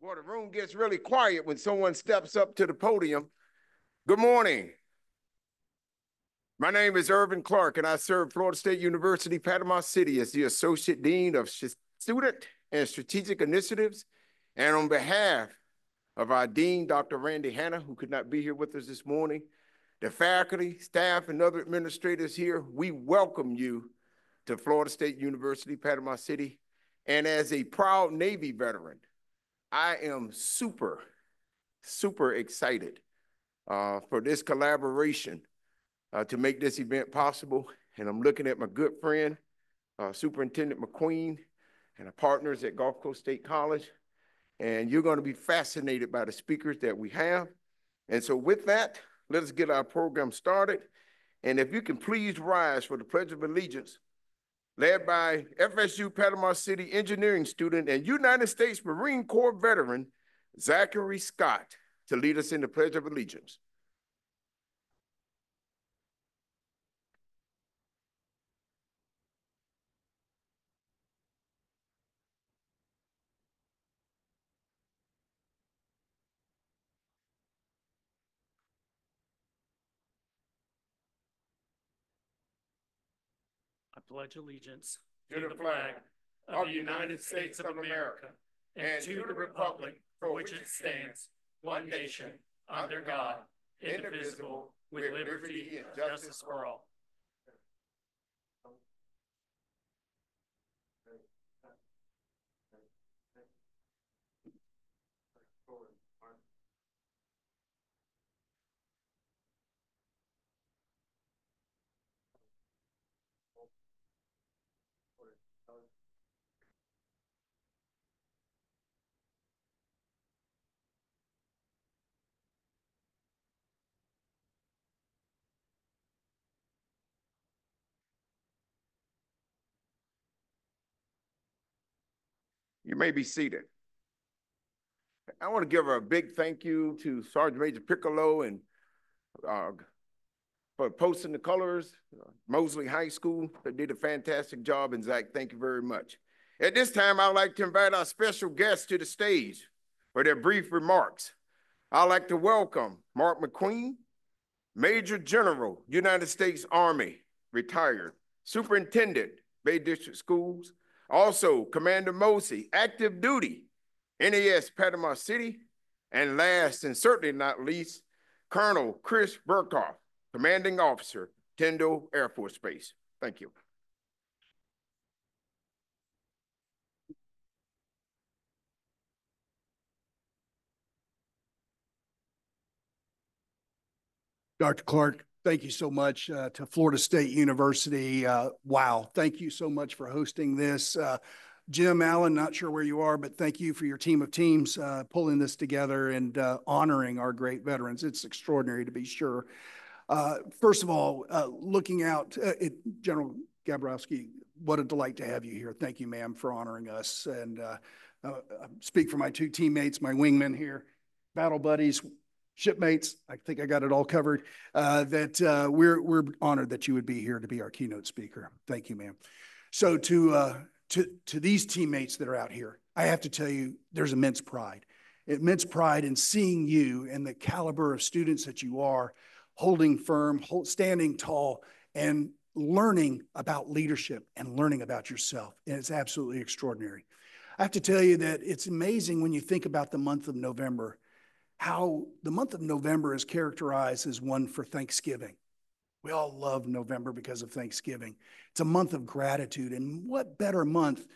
Boy, the room gets really quiet when someone steps up to the podium. Good morning. My name is Irvin Clark, and I serve Florida State University, Panama City as the Associate Dean of Student and Strategic Initiatives. And on behalf of our Dean, Dr. Randy Hanna, who could not be here with us this morning, the faculty, staff, and other administrators here, we welcome you to Florida State University, Panama City. And as a proud Navy veteran, I am super excited for this collaboration to make this event possible. And I'm looking at my good friend, Superintendent McQueen, and our partners at Gulf Coast State College. And you're going to be fascinated by the speakers that we have. And so with that, let us get our program started. And if you can please rise for the Pledge of Allegiance, led by FSU Panama City engineering student and United States Marine Corps veteran, Zachary Scott, to lead us in the Pledge of Allegiance. I pledge allegiance to the flag of the United States of America and to the republic for which it stands, one nation, under God, indivisible, with liberty and justice for all. You may be seated. I want to give a big thank you to Sergeant Major Piccolo and for posting the colors, Mosley High School. They did a fantastic job, and Zach, thank you very much. At this time, I'd like to invite our special guests to the stage for their brief remarks. I'd like to welcome Mark McQueen, Major General, United States Army, retired, Superintendent, Bay District Schools. Also, Commander Mosi, active duty, NAS Panama City. And last and certainly not least, Colonel Chris Bergtholdt, Commanding Officer, Tyndall Air Force Base. Thank you. Dr. Clark, thank you so much to Florida State University. Wow, thank you so much for hosting this. Jim Allen, not sure where you are, but thank you for your team of teams pulling this together and honoring our great veterans. It's extraordinary to be sure. First of all, looking out at General Gabreski, what a delight to have you here. Thank you, ma'am, for honoring us. And I speak for my two teammates, my wingmen here, battle buddies, shipmates. I think I got it all covered. We're honored that you would be here to be our keynote speaker. Thank you, ma'am. So to these teammates that are out here, I have to tell you, there's immense pride in seeing you and the caliber of students that you are, holding firm, standing tall, and learning about leadership and learning about yourself. And it's absolutely extraordinary. I have to tell you that it's amazing when you think about the month of November, how the month of November is characterized as one for Thanksgiving. We all love November because of Thanksgiving. It's a month of gratitude. And what better month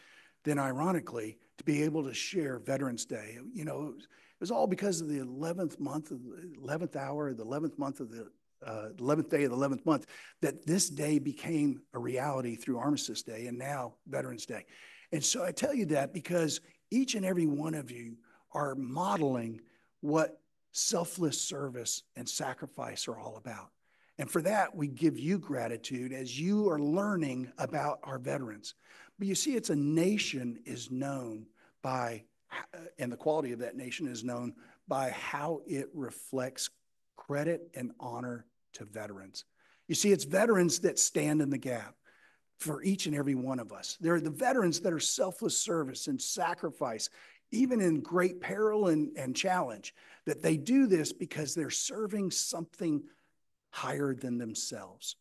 than, ironically, to be able to share Veterans Day? You know, it was all because of the 11th month, of the 11th hour, the 11th month of the 11th day of the 11th month, that this day became a reality through Armistice Day and now Veterans Day. And so I tell you that because each and every one of you are modeling what selfless service and sacrifice are all about. And for that, we give you gratitude as you are learning about our veterans. But you see, it's a nation is known by, and the quality of that nation is known by how it reflects credit and honor to veterans. You see, it's veterans that stand in the gap for each and every one of us. They're the veterans that are selfless service and sacrifice even in great peril and challenge, that they do this because they're serving something higher than themselves.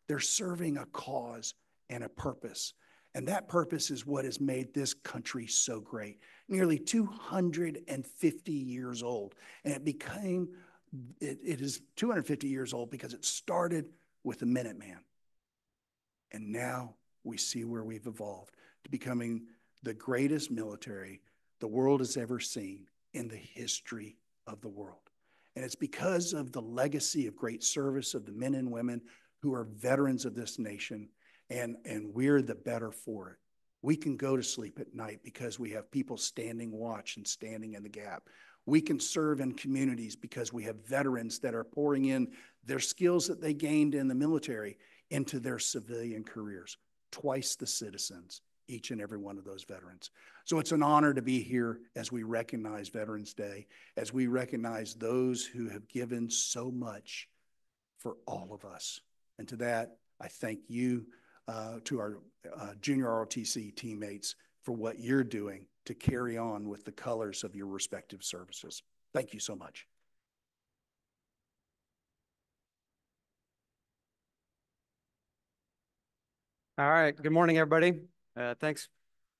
They're serving a cause and a purpose. And that purpose is what has made this country so great. Nearly 250 years old. And it is 250 years old because it started with the Minuteman. And now we see where we've evolved to becoming the greatest military the world has ever seen in the history of the world. And it's because of the legacy of great service of the men and women who are veterans of this nation, and we're the better for it. We can go to sleep at night because we have people standing watch and standing in the gap. We can serve in communities because we have veterans that are pouring in their skills that they gained in the military into their civilian careers. Twice the citizens, each and every one of those veterans. So it's an honor to be here as we recognize Veterans Day, as we recognize those who have given so much for all of us. And to that, I thank you, to our junior ROTC teammates, for what you're doing to carry on with the colors of your respective services. Thank you so much. All right. Good morning, everybody. Thanks.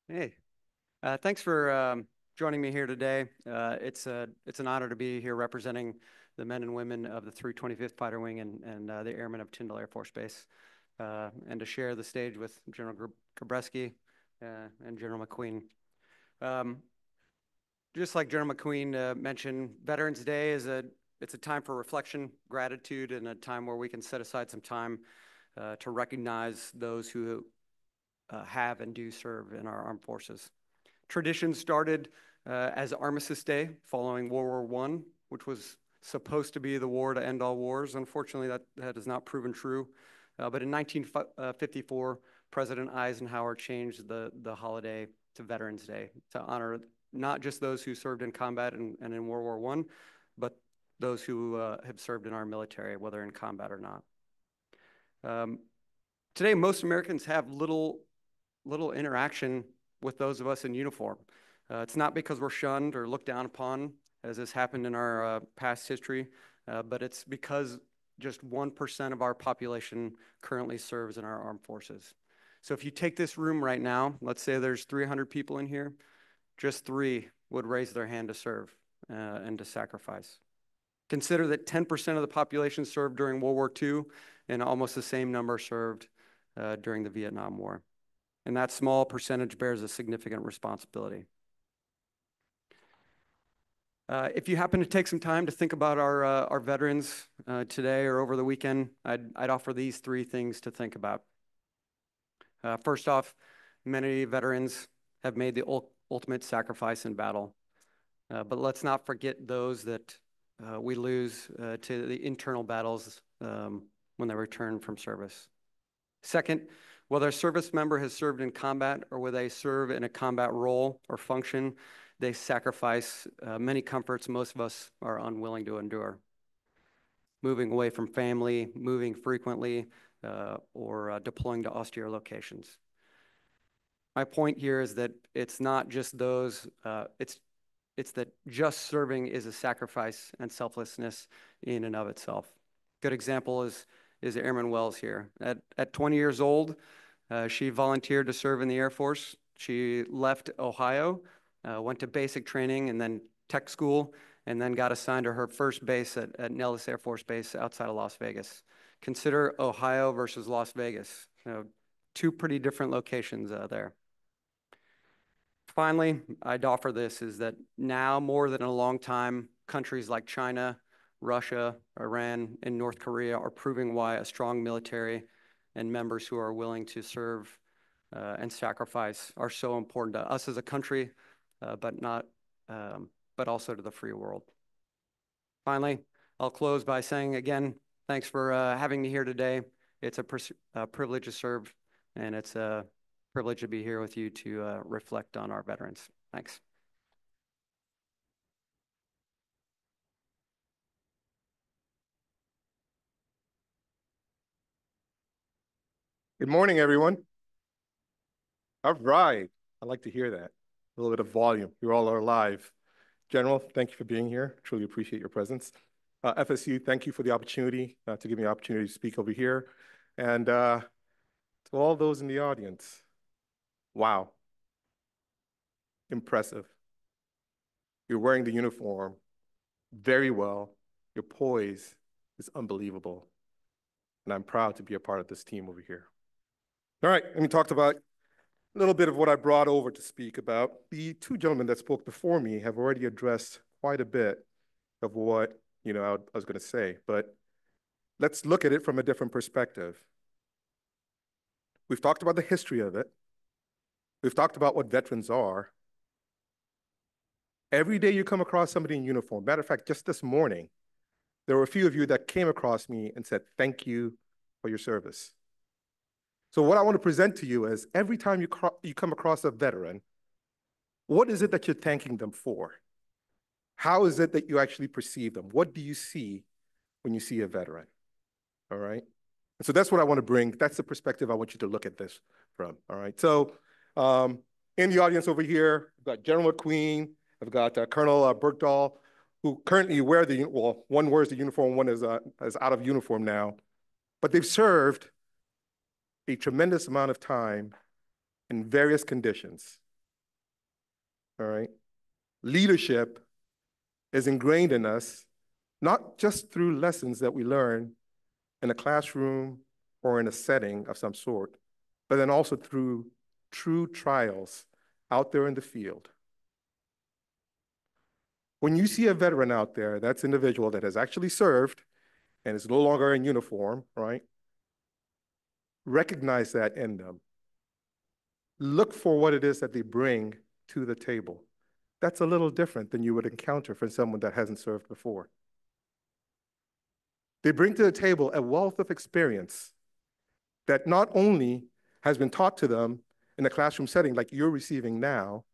Hey, thanks for joining me here today. It's an honor to be here representing the men and women of the 325th Fighter Wing and the Airmen of Tyndall Air Force Base, and to share the stage with General Gabreski and General McQueen. Just like General McQueen mentioned, Veterans Day it's a time for reflection, gratitude, and a time where we can set aside some time to recognize those who have and do serve in our armed forces. Tradition started as Armistice Day following World War I, which was supposed to be the war to end all wars. Unfortunately, that has not proven true. But in 1954, President Eisenhower changed the holiday to Veterans Day to honor not just those who served in combat and in World War I, but those who have served in our military, whether in combat or not. Today, most Americans have little interaction with those of us in uniform. It's not because we're shunned or looked down upon, as has happened in our past history, but it's because just 1% of our population currently serves in our armed forces. So if you take this room right now, let's say there's 300 people in here, just 3 would raise their hand to serve and to sacrifice. Consider that 10% of the population served during World War II, and almost the same number served during the Vietnam War. And that small percentage bears a significant responsibility. If you happen to take some time to think about our veterans today or over the weekend, I'd offer these 3 things to think about. First off, many veterans have made the ultimate sacrifice in battle. But let's not forget those that we lose to the internal battles when they return from service. Second, whether a service member has served in combat or whether they serve in a combat role or function, they sacrifice many comforts most of us are unwilling to endure. Moving away from family, moving frequently, or deploying to austere locations. My point here is that it's not just those, it's that just serving is a sacrifice and selflessness in and of itself. Good example is Airman Wells here. At 20 years old, she volunteered to serve in the Air Force. She left Ohio, went to basic training and then tech school, and then got assigned to her first base at Nellis Air Force Base outside of Las Vegas. Consider Ohio versus Las Vegas. 2 pretty different locations there. Finally, I'd offer this is that now more than in a long time, countries like China, Russia, Iran, and North Korea are proving why a strong military and members who are willing to serve and sacrifice are so important to us as a country, but also to the free world. Finally, I'll close by saying again, thanks for having me here today. It's a privilege to serve, and it's a privilege to be here with you to reflect on our veterans. Thanks. Good morning, everyone. All right. I like to hear that. a little bit of volume. You all are live. General, thank you for being here. Truly appreciate your presence. FSU, thank you for the opportunity to give me the opportunity to speak over here. And to all those in the audience, wow, impressive. You're wearing the uniform very well. Your poise is unbelievable. And I'm proud to be a part of this team over here. All right, let me talk about a little bit of what I brought over to speak about. The two gentlemen that spoke before me have already addressed quite a bit of what I was going to say, but let's look at it from a different perspective. We've talked about the history of it. We've talked about what veterans are. Every day you come across somebody in uniform. Matter of fact, just this morning, there were a few of you that came across me and said, thank you for your service. So what I want to present to you is every time you come across a veteran, what is it that you're thanking them for? How is it that you actually perceive them? What do you see when you see a veteran? All right. And so that's what I want to bring. That's the perspective I want you to look at this from. All right. So in the audience over here, I've got General McQueen. I've got Colonel Bergtholdt, who currently one wears the uniform, one is out of uniform now. But they've served a tremendous amount of time in various conditions. All right. Leadership is ingrained in us, not just through lessons that we learn in a classroom or in a setting of some sort, but then also through true trials out there in the field. When you see a veteran out there, that's an individual that has actually served and is no longer in uniform, right? Recognize that in them. Look for what it is that they bring to the table. That's a little different than you would encounter from someone that hasn't served before. They bring to the table a wealth of experience that not only has been taught to them in a classroom setting like you're receiving now,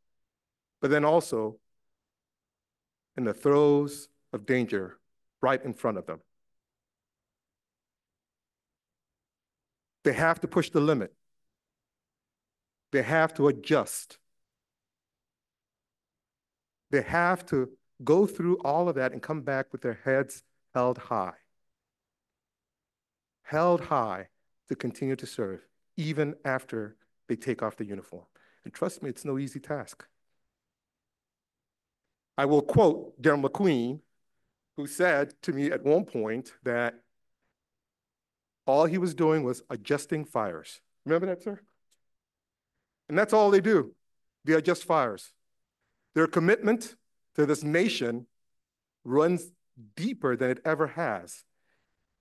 but then also in the throes of danger right in front of them. They have to push the limit. They have to adjust. They have to go through all of that and come back with their heads held high to continue to serve, even after they take off the uniform. And trust me, it's no easy task. I will quote General McQueen, who said to me at one point that all he was doing was adjusting fires. Remember that, sir? And that's all they do. They adjust fires. Their commitment to this nation runs deeper than it ever has,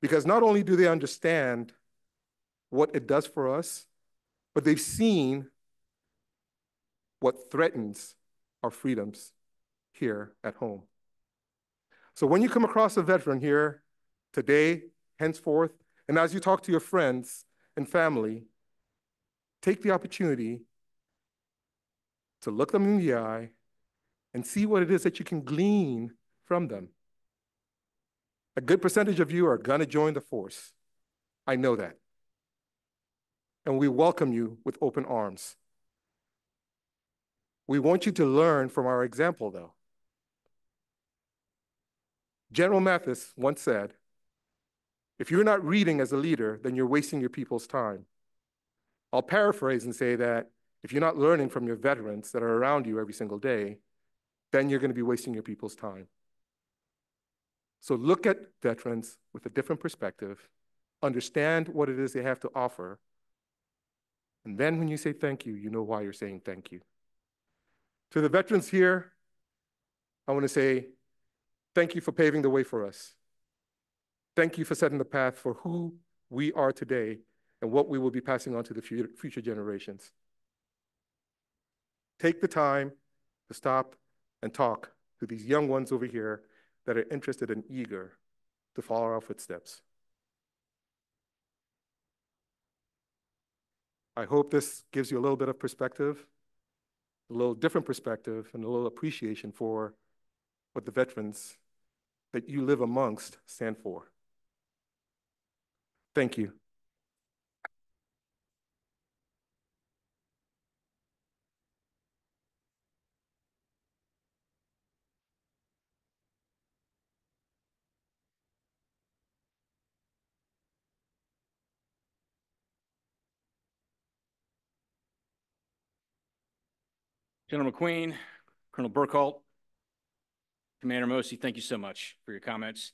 because not only do they understand what it does for us, but they've seen what threatens our freedoms here at home. So when you come across a veteran here today, henceforth, and as you talk to your friends and family, take the opportunity to look them in the eye and see what it is that you can glean from them. A good percentage of you are going to join the force. I know that. And we welcome you with open arms. We want you to learn from our example, though. General Mathis once said, if you're not reading as a leader, then you're wasting your people's time. I'll paraphrase and say that if you're not learning from your veterans that are around you every single day, then you're going to be wasting your people's time. So look at veterans with a different perspective, understand what it is they have to offer, and then when you say thank you, you know why you're saying thank you. To the veterans here, I want to say thank you for paving the way for us. Thank you for setting the path for who we are today and what we will be passing on to the future generations. Take the time to stop and talk to these young ones over here that are interested and eager to follow our footsteps. I hope this gives you a little bit of perspective, a little different perspective, and a little appreciation for what the veterans that you live amongst stand for. Thank you. General McQueen, Colonel Bergtholdt, Commander Mosi, thank you so much for your comments.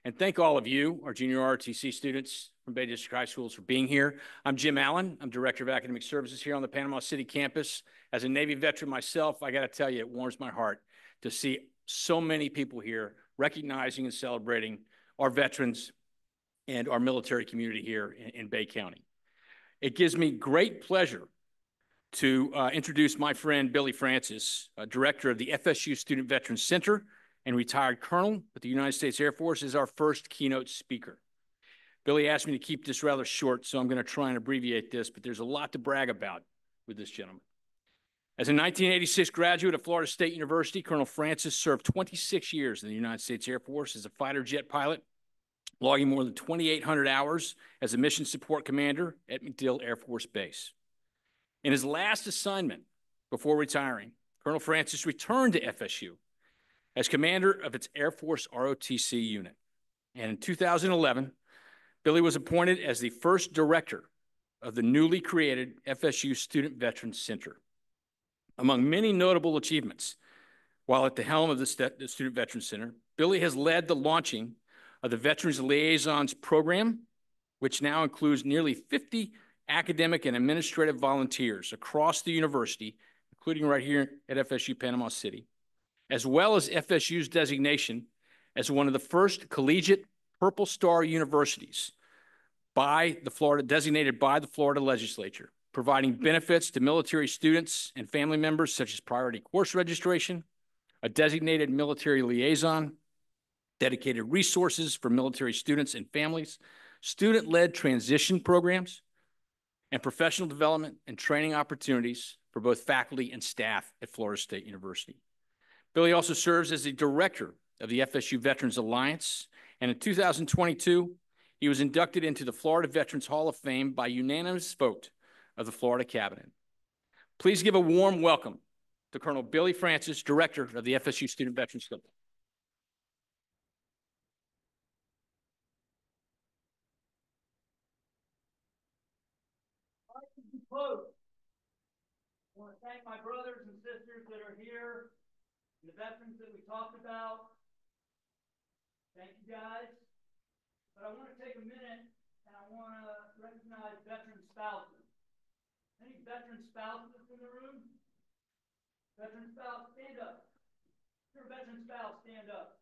And thank all of you, our junior ROTC students from Bay District High Schools, for being here. I'm Jim Allen. I'm Director of Academic Services here on the Panama City campus. As a Navy veteran myself, I got to tell you, it warms my heart to see so many people here recognizing and celebrating our veterans and our military community here in Bay County. It gives me great pleasure to introduce my friend Billy Francis, Director of the FSU Student Veterans Center and retired colonel with the United States Air Force, is our first keynote speaker. Billy asked me to keep this rather short, so I'm going to try and abbreviate this, but there's a lot to brag about with this gentleman. As a 1986 graduate of Florida State University, Colonel Francis served 26 years in the United States Air Force as a fighter jet pilot, logging more than 2,800 hours as a mission support commander at McDill Air Force Base. In his last assignment before retiring, Colonel Francis returned to FSU as commander of its Air Force ROTC unit. And in 2011, Billy was appointed as the first director of the newly created FSU Student Veterans Center. Among many notable achievements, while at the helm of the Student Veterans Center, Billy has led the launching of the Veterans Liaisons Program, which now includes nearly 50 academic and administrative volunteers across the university, including right here at FSU Panama City, as well as FSU's designation as one of the first collegiate Purple Star universities designated by the Florida legislature, providing benefits to military students and family members such as priority course registration, a designated military liaison, dedicated resources for military students and families, student-led transition programs, and professional development and training opportunities for both faculty and staff at Florida State University. Billy also serves as the director of the FSU Veterans Alliance, and in 2022, he was inducted into the Florida Veterans Hall of Fame by unanimous vote of the Florida Cabinet. Please give a warm welcome to Colonel Billy Francis, director of the FSU Student Veterans Center. I want to thank my brothers and sisters that are here, and the veterans that we talked about. Thank you guys. But I want to take a minute and I want to recognize veteran spouses. Any veteran spouses in the room? Veteran spouse, stand up. If you're a veteran spouse, stand up.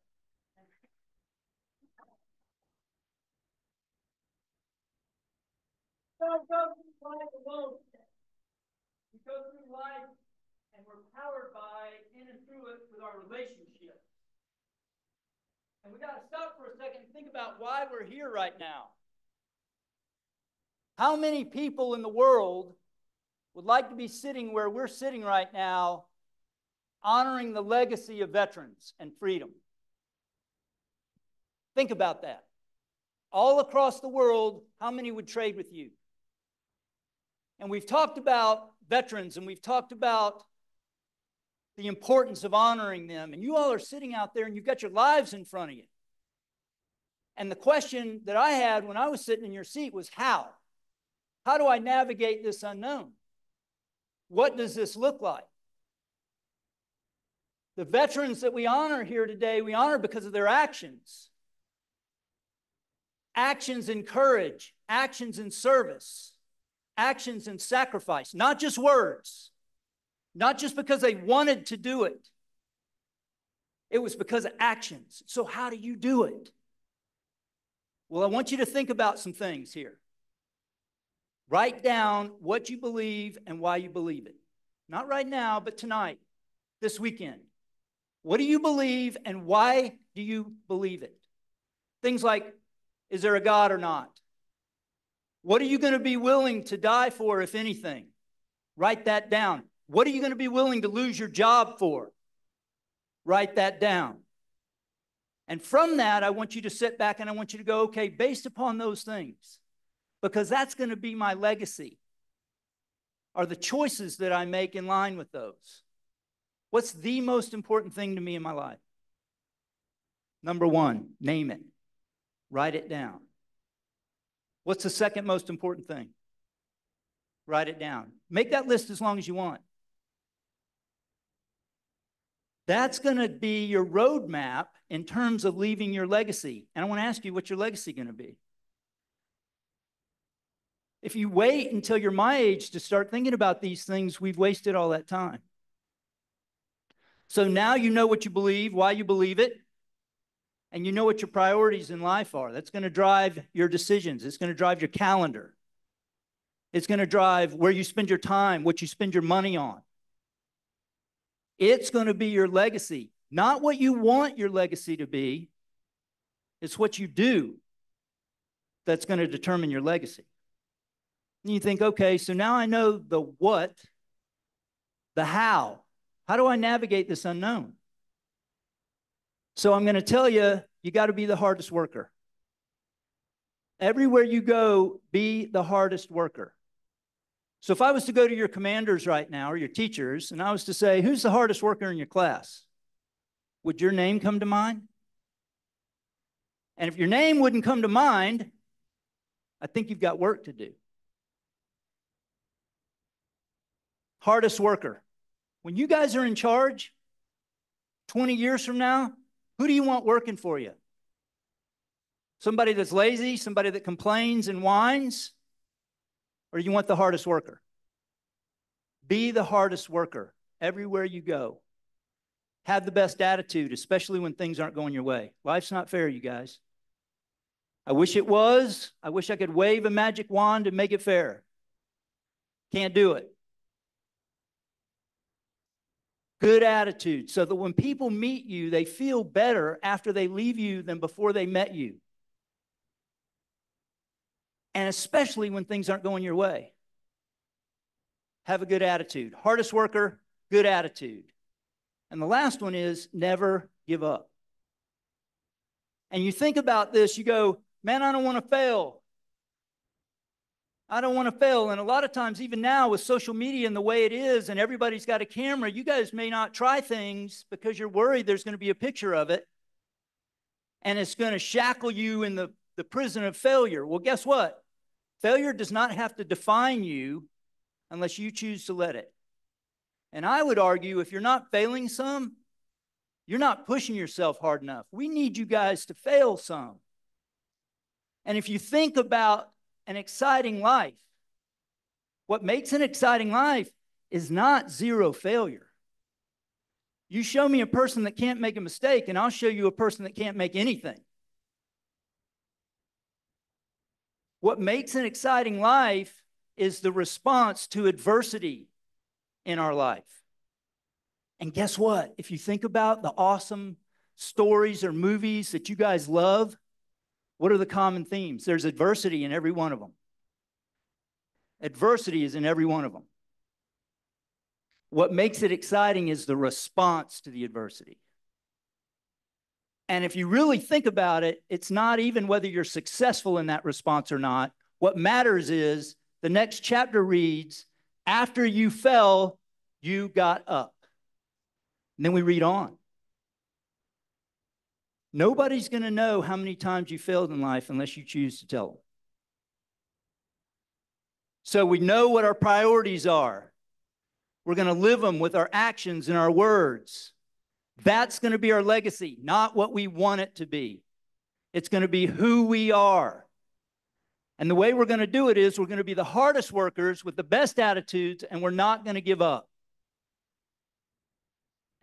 Don't go through life alone. We go through life and we're powered by, in and through it, with our relationships. And we got to stop for a second and think about why we're here right now. How many people in the world would like to be sitting where we're sitting right now, honoring the legacy of veterans and freedom? Think about that. All across the world, how many would trade with you? And we've talked about veterans and we've talked about the importance of honoring them. And you all are sitting out there and you've got your lives in front of you. And the question that I had when I was sitting in your seat was how? How do I navigate this unknown? What does this look like? The veterans that we honor here today, we honor because of their actions. Actions in courage, actions in service, actions in sacrifice, not just words. Not just because they wanted to do it. It was because of actions. So how do you do it? Well, I want you to think about some things here. Write down what you believe and why you believe it. Not right now, but tonight, this weekend. What do you believe and why do you believe it? Things like, is there a God or not? What are you going to be willing to die for, if anything? Write that down. What are you going to be willing to lose your job for? Write that down. And from that, I want you to sit back and I want you to go, okay, based upon those things, because that's going to be my legacy, are the choices that I make in line with those. What's the most important thing to me in my life? Number one, name it. Write it down. What's the second most important thing? Write it down. Make that list as long as you want. That's going to be your roadmap in terms of leaving your legacy. And I want to ask you, what's your legacy going to be? If you wait until you're my age to start thinking about these things, we've wasted all that time. So now you know what you believe, why you believe it, and you know what your priorities in life are. That's going to drive your decisions. It's going to drive your calendar. It's going to drive where you spend your time, what you spend your money on. It's going to be your legacy, not what you want your legacy to be. It's what you do that's going to determine your legacy. And you think, okay, so now I know the what, the how. How do I navigate this unknown? So I'm going to tell you, you got to be the hardest worker. Everywhere you go, be the hardest worker. So if I was to go to your commanders right now, or your teachers, and I was to say, who's the hardest worker in your class? Would your name come to mind? And if your name wouldn't come to mind, I think you've got work to do. Hardest worker. When you guys are in charge, 20 years from now, who do you want working for you? Somebody that's lazy, somebody that complains and whines, or you want the hardest worker? Be the hardest worker everywhere you go. Have the best attitude, especially when things aren't going your way. Life's not fair, you guys. I wish it was. I wish I could wave a magic wand and make it fair. Can't do it. Good attitude, so that when people meet you, they feel better after they leave you than before they met you. And especially when things aren't going your way. Have a good attitude. Hardest worker, good attitude. And the last one is never give up. And you think about this, you go, man, I don't want to fail. I don't want to fail. And a lot of times, even now with social media and the way it is, and everybody's got a camera, you guys may not try things because you're worried there's going to be a picture of it. And it's going to shackle you in the prison of failure. Well, guess what? Failure does not have to define you unless you choose to let it. And I would argue if you're not failing some, you're not pushing yourself hard enough. We need you guys to fail some. And if you think about an exciting life, what makes an exciting life is not zero failure. You show me a person that can't make a mistake, and I'll show you a person that can't make anything. What makes an exciting life is the response to adversity in our life. And guess what? If you think about the awesome stories or movies that you guys love, what are the common themes? There's adversity in every one of them. Adversity is in every one of them. What makes it exciting is the response to the adversity. And if you really think about it, it's not even whether you're successful in that response or not. What matters is the next chapter reads, after you fell, you got up. And then we read on. Nobody's going to know how many times you failed in life unless you choose to tell them. So we know what our priorities are. We're going to live them with our actions and our words. That's going to be our legacy, not what we want it to be. It's going to be who we are. And the way we're going to do it is we're going to be the hardest workers with the best attitudes, and we're not going to give up.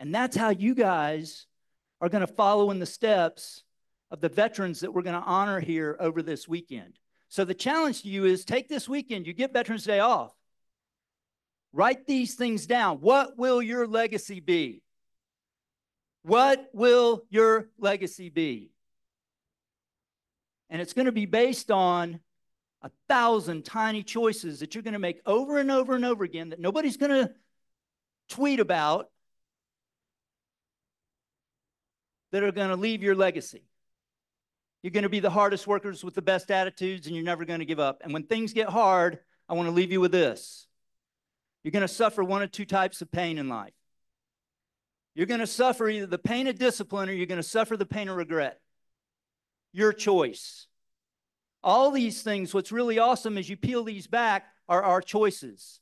And that's how you guys are going to follow in the steps of the veterans that we're going to honor here over this weekend. So the challenge to you is take this weekend, you get Veterans Day off. Write these things down. What will your legacy be? What will your legacy be? And it's going to be based on 1,000 tiny choices that you're going to make over and over and over again that nobody's going to tweet about, that are going to leave your legacy. You're going to be the hardest workers with the best attitudes, and you're never going to give up. And when things get hard, I want to leave you with this. You're going to suffer one of two types of pain in life. You're going to suffer either the pain of discipline or you're going to suffer the pain of regret. Your choice. All these things, what's really awesome as you peel these back are our choices.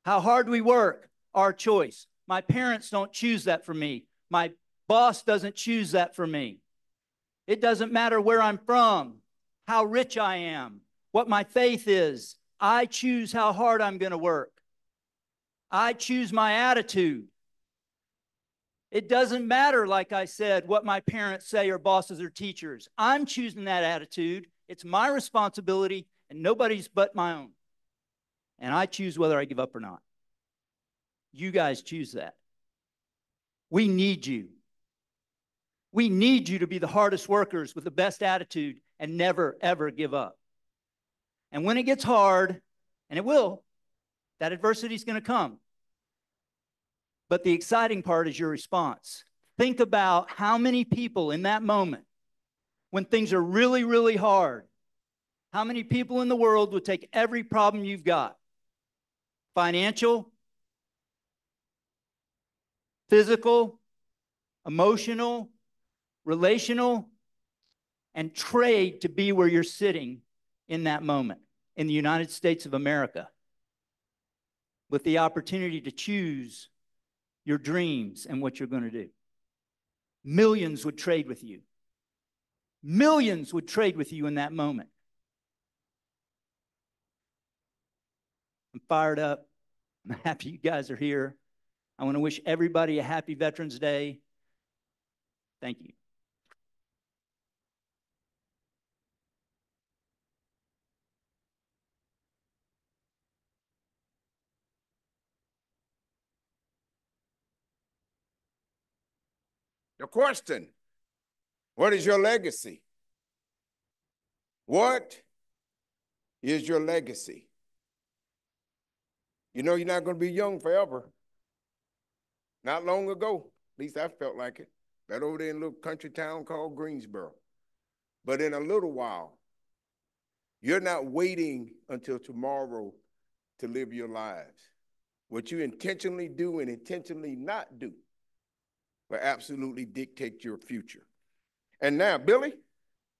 How hard we work, our choice. My parents don't choose that for me. My boss doesn't choose that for me. It doesn't matter where I'm from, how rich I am, what my faith is. I choose how hard I'm going to work. I choose my attitude. It doesn't matter, like I said, what my parents say or bosses or teachers. I'm choosing that attitude. It's my responsibility and nobody's but my own. And I choose whether I give up or not. You guys choose that. We need you. We need you to be the hardest workers with the best attitude and never, ever give up. And when it gets hard, and it will, that adversity is going to come. But the exciting part is your response. Think about how many people in that moment, when things are really, really hard, how many people in the world would take every problem you've got, financial, physical, emotional, relational, and trade to be where you're sitting in that moment in the United States of America with the opportunity to choose your dreams and what you're going to do. Millions would trade with you. Millions would trade with you in that moment. I'm fired up. I'm happy you guys are here. I want to wish everybody a happy Veterans Day. Thank you. The question, what is your legacy? What is your legacy? You know you're not going to be young forever. Not long ago, at least I felt like it, right over there in a little country town called Greensboro. But in a little while, you're not waiting until tomorrow to live your lives. What you intentionally do and intentionally not do will absolutely dictate your future. And now, Billy,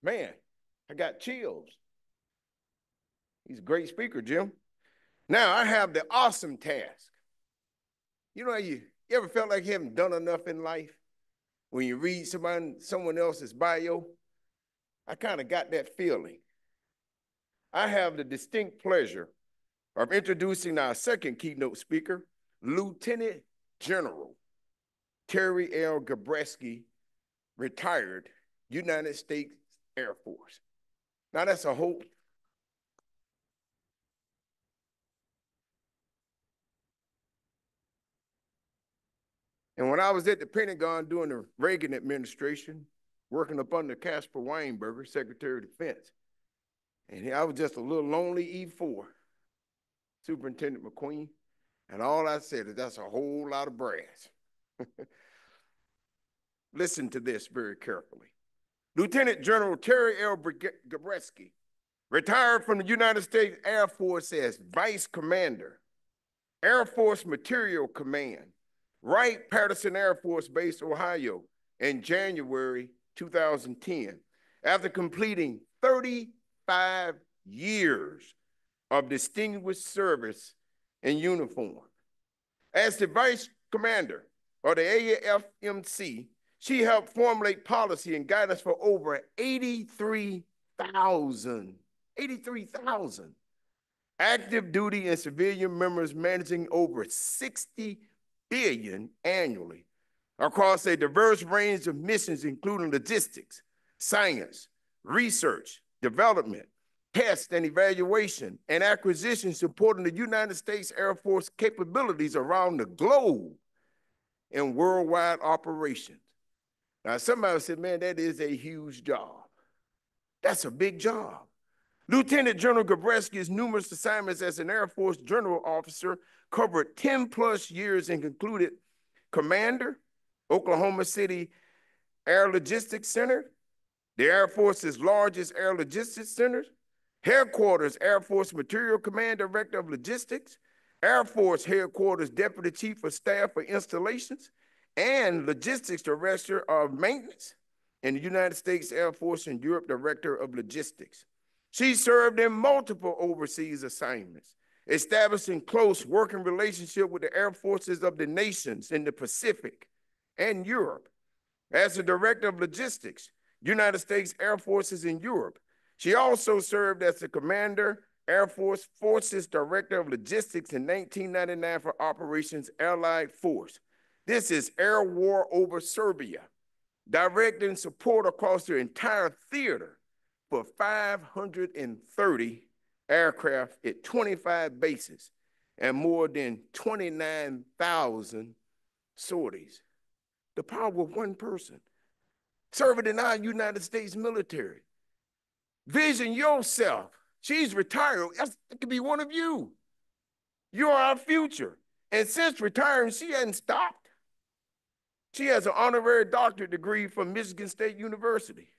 man, I got chills. He's a great speaker, Jim. Now I have the awesome task. You know, you ever felt like you haven't done enough in life? When you read someone else's bio, I kind of got that feeling. I have the distinct pleasure of introducing our second keynote speaker, Lieutenant General Terry Gabreski, retired United States Air Force. Now that's a whole. And when I was at the Pentagon during the Reagan administration, working up under Caspar Weinberger, Secretary of Defense, and I was just a little lonely E4, Superintendent McQueen, and all I said is that's a whole lot of brass. Listen to this very carefully. Lieutenant General Terry Gabreski retired from the United States Air Force as Vice Commander, Air Force Material Command, Wright-Patterson Air Force Base, Ohio, in January 2010, after completing 35 years of distinguished service in uniform. As the Vice Commander of the AFMC, she helped formulate policy and guidance for over 83,000 active duty and civilian members, managing over 60 billion annually across a diverse range of missions, including logistics, science, research, development, test and evaluation, and acquisition, supporting the United States Air Force capabilities around the globe in worldwide operations. Now, somebody said, man, that is a huge job. That's a big job. Lieutenant General Gabreski's numerous assignments as an Air Force general officer covered 10+ years and concluded Commander, Oklahoma City Air Logistics Center, the Air Force's largest air logistics center, Headquarters Air Force Material Command Director of Logistics, Air Force Headquarters Deputy Chief of Staff for Installations, and Logistics Director of Maintenance in the United States Air Force and Europe Director of Logistics. She served in multiple overseas assignments, establishing close working relationship with the air forces of the nations in the Pacific, and Europe. As the Director of Logistics, United States Air Forces in Europe, she also served as the Commander, Air Force Forces Director of Logistics in 1999 for Operations Allied Force. This is air war over Serbia, directing support across the entire theater for 530 aircraft at 25 bases and more than 29,000 sorties. The power of one person serving in our United States military. Vision yourself. She's retired. That could be one of you. You're our future. And since retiring, she hasn't stopped. She has an honorary doctorate degree from Michigan State University.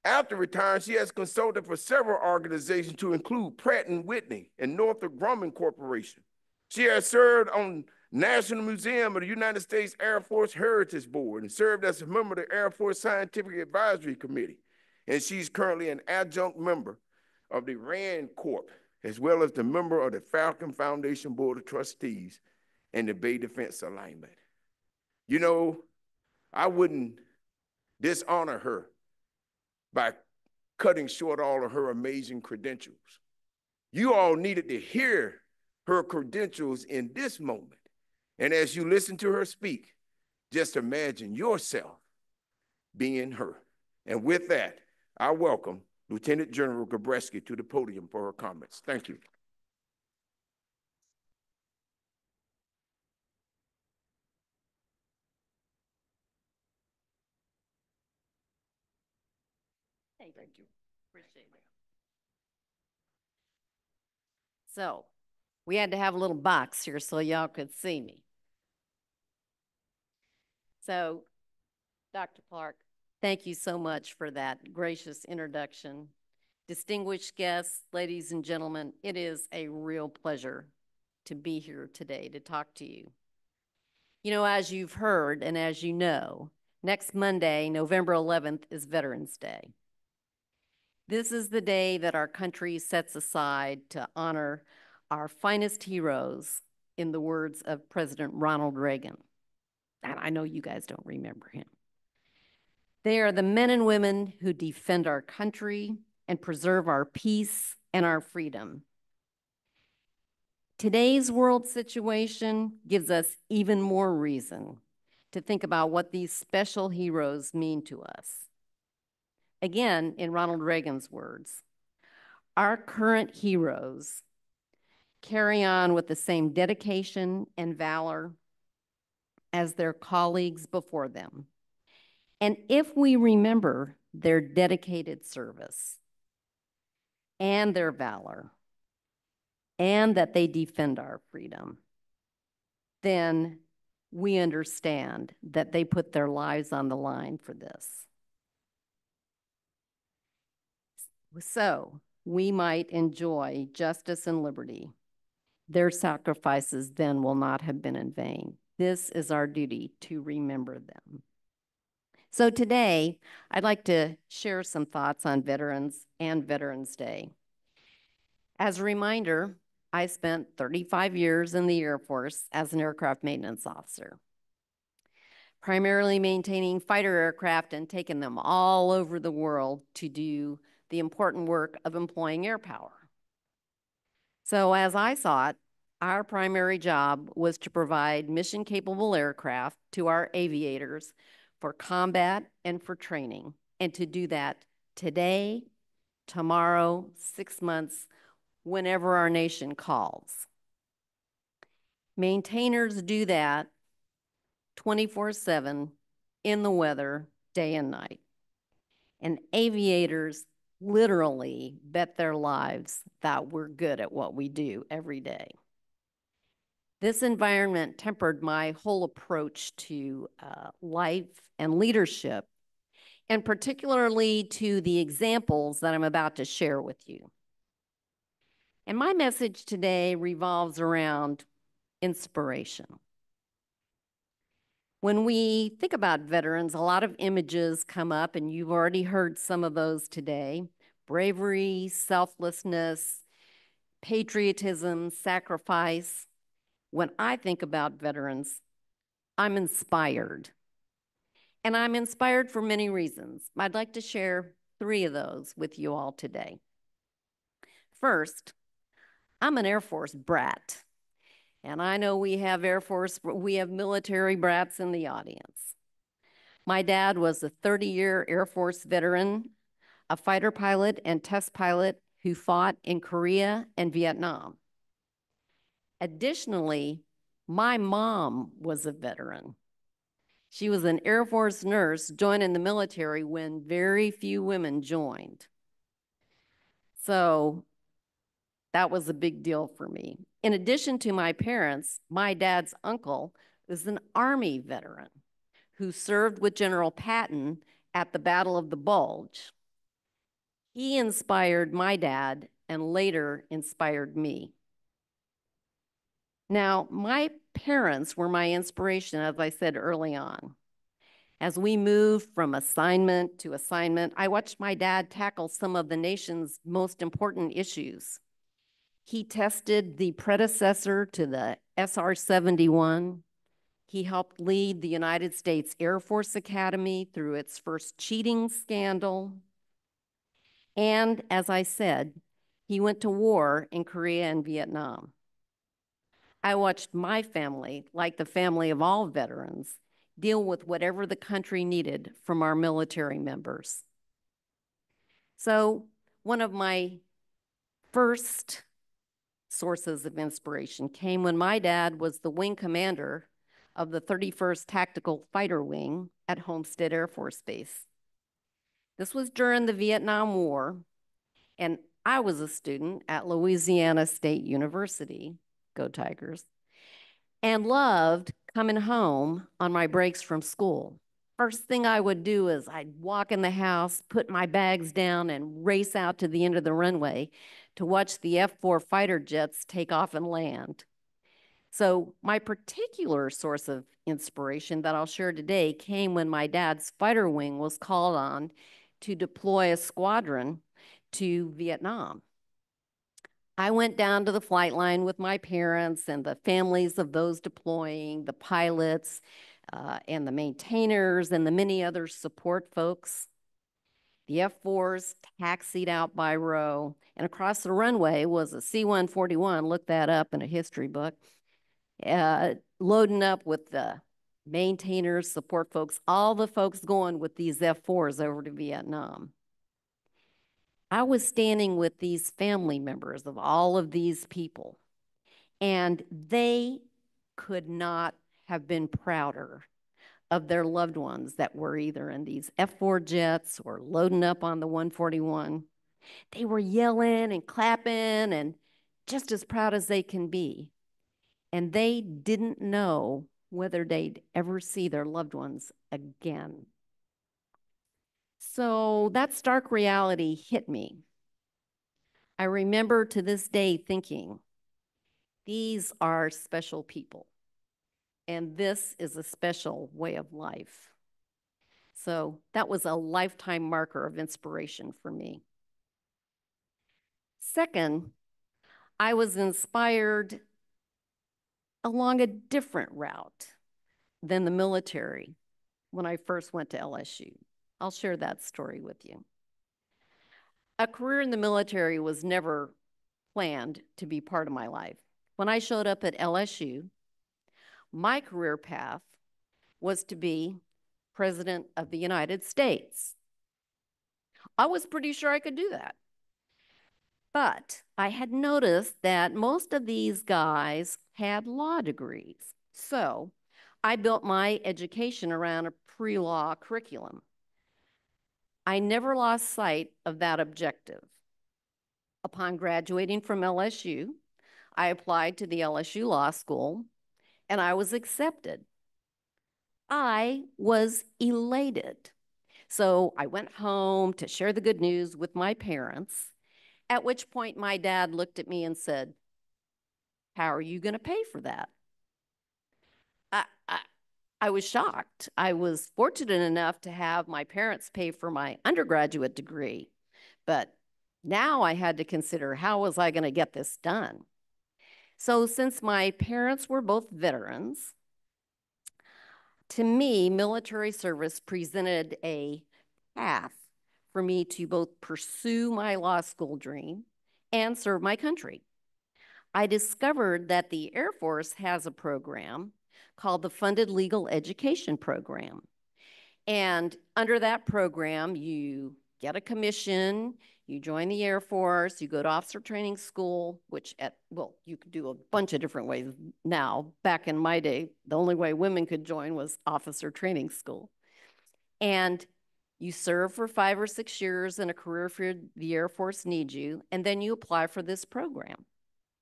After retiring, she has consulted for several organizations to include Pratt & Whitney and Northrop Grumman Corporation. She has served on National Museum of the United States Air Force Heritage Board and served as a member of the Air Force Scientific Advisory Committee. And she's currently an adjunct member of the RAND Corp, as well as the member of the Falcon Foundation Board of Trustees and the Bay Defense Alignment. You know, I wouldn't dishonor her by cutting short all of her amazing credentials. You all needed to hear her credentials in this moment. And as you listen to her speak, just imagine yourself being her. And with that, I welcome Lieutenant General Gabreski to the podium for her comments. Thank you. Hey, thank you. Appreciate it. So, we had to have a little box here so y'all could see me. So, Dr. Clark, thank you so much for that gracious introduction. Distinguished guests, ladies and gentlemen, it is a real pleasure to be here today to talk to you. You know, as you've heard and as you know, next Monday, November 11th, is Veterans Day. This is the day that our country sets aside to honor our finest heroes, in the words of President Ronald Reagan. And I know you guys don't remember him. They are the men and women who defend our country and preserve our peace and our freedom. Today's world situation gives us even more reason to think about what these special heroes mean to us. Again, in Ronald Reagan's words, our current heroes carry on with the same dedication and valor as their colleagues before them. And if we remember their dedicated service and their valor, and that they defend our freedom, then we understand that they put their lives on the line for this. So we might enjoy justice and liberty. Their sacrifices then will not have been in vain. This is our duty to remember them. So today, I'd like to share some thoughts on veterans and Veterans Day. As a reminder, I spent 35 years in the Air Force as an aircraft maintenance officer, primarily maintaining fighter aircraft and taking them all over the world to do the important work of employing air power. So as I saw it, our primary job was to provide mission-capable aircraft to our aviators for combat and for training, and to do that today, tomorrow, 6 months, whenever our nation calls. Maintainers do that 24/7 in the weather, day and night. And aviators literally bet their lives that we're good at what we do every day. This environment tempered my whole approach to life and leadership, and particularly to the examples that I'm about to share with you. And my message today revolves around inspiration. When we think about veterans, a lot of images come up, and you've already heard some of those today. Bravery, selflessness, patriotism, sacrifice. When I think about veterans, I'm inspired. And I'm inspired for many reasons. I'd like to share 3 of those with you all today. First, I'm an Air Force brat. And I know we have military brats in the audience. My dad was a 30-year Air Force veteran, a fighter pilot and test pilot who fought in Korea and Vietnam. Additionally, my mom was a veteran. She was an Air Force nurse joining the military when very few women joined. So that was a big deal for me. In addition to my parents, my dad's uncle was an Army veteran who served with General Patton at the Battle of the Bulge. He inspired my dad and later inspired me. Now, my parents were my inspiration, as I said early on. As we moved from assignment to assignment, I watched my dad tackle some of the nation's most important issues. He tested the predecessor to the SR-71. He helped lead the United States Air Force Academy through its first cheating scandal. And as I said, he went to war in Korea and Vietnam. I watched my family, like the family of all veterans, deal with whatever the country needed from our military members. So one of my first sources of inspiration came when my dad was the wing commander of the 31st Tactical Fighter Wing at Homestead Air Force Base. This was during the Vietnam War, and I was a student at Louisiana State University, go Tigers, and loved coming home on my breaks from school. First thing I would do is I'd walk in the house, put my bags down, and race out to the end of the runway to watch the F-4 fighter jets take off and land. So my particular source of inspiration that I'll share today came when my dad's fighter wing was called on to deploy a squadron to Vietnam. I went down to the flight line with my parents and the families of those deploying, the pilots, and the maintainers, and the many other support folks. The F-4s taxied out by row, and across the runway was a C-141, look that up in a history book, loading up with the maintainers, support folks, all the folks going with these F-4s over to Vietnam. I was standing with these family members of all of these people, and they could not have been prouder of their loved ones that were either in these F-4 jets or loading up on the 141. They were yelling and clapping and just as proud as they can be. And they didn't know whether they'd ever see their loved ones again. So that stark reality hit me. I remember to this day thinking, these are special people, and this is a special way of life. So that was a lifetime marker of inspiration for me. Second, I was inspired along a different route than the military when I first went to LSU. I'll share that story with you. A career in the military was never planned to be part of my life. When I showed up at LSU, my career path was to be President of the United States. I was pretty sure I could do that. But I had noticed that most of these guys had law degrees. So I built my education around a pre-law curriculum. I never lost sight of that objective. Upon graduating from LSU, I applied to the LSU Law School, and I was accepted. I was elated. So I went home to share the good news with my parents, at which point my dad looked at me and said, "How are you going to pay for that?" I was shocked. I was fortunate enough to have my parents pay for my undergraduate degree, but now I had to consider how was I going to get this done. So since my parents were both veterans, To me, military service presented a path for me to both pursue my law school dream and serve my country. I discovered that the Air Force has a program called the Funded Legal Education Program. And under that program, you get a commission, you join the Air Force, you go to officer training school, which you could do a bunch of different ways now. Back in my day, the only way women could join was officer training school. And you serve for 5 or 6 years in a career field the Air Force needs you, and then you apply for this program.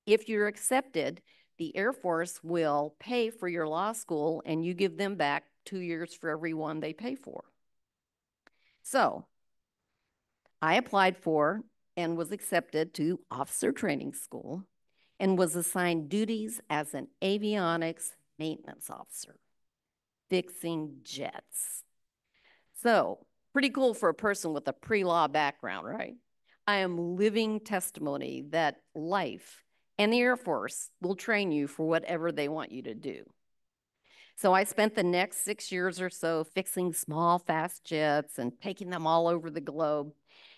If you're accepted, the Air Force will pay for your law school, and you give them back 2 years for every one they pay for. So I applied for and was accepted to officer training school and was assigned duties as an avionics maintenance officer, fixing jets. So pretty cool for a person with a pre-law background, right? I am living testimony that life and the Air Force will train you for whatever they want you to do. So I spent the next 6 years or so fixing small, fast jets and taking them all over the globe.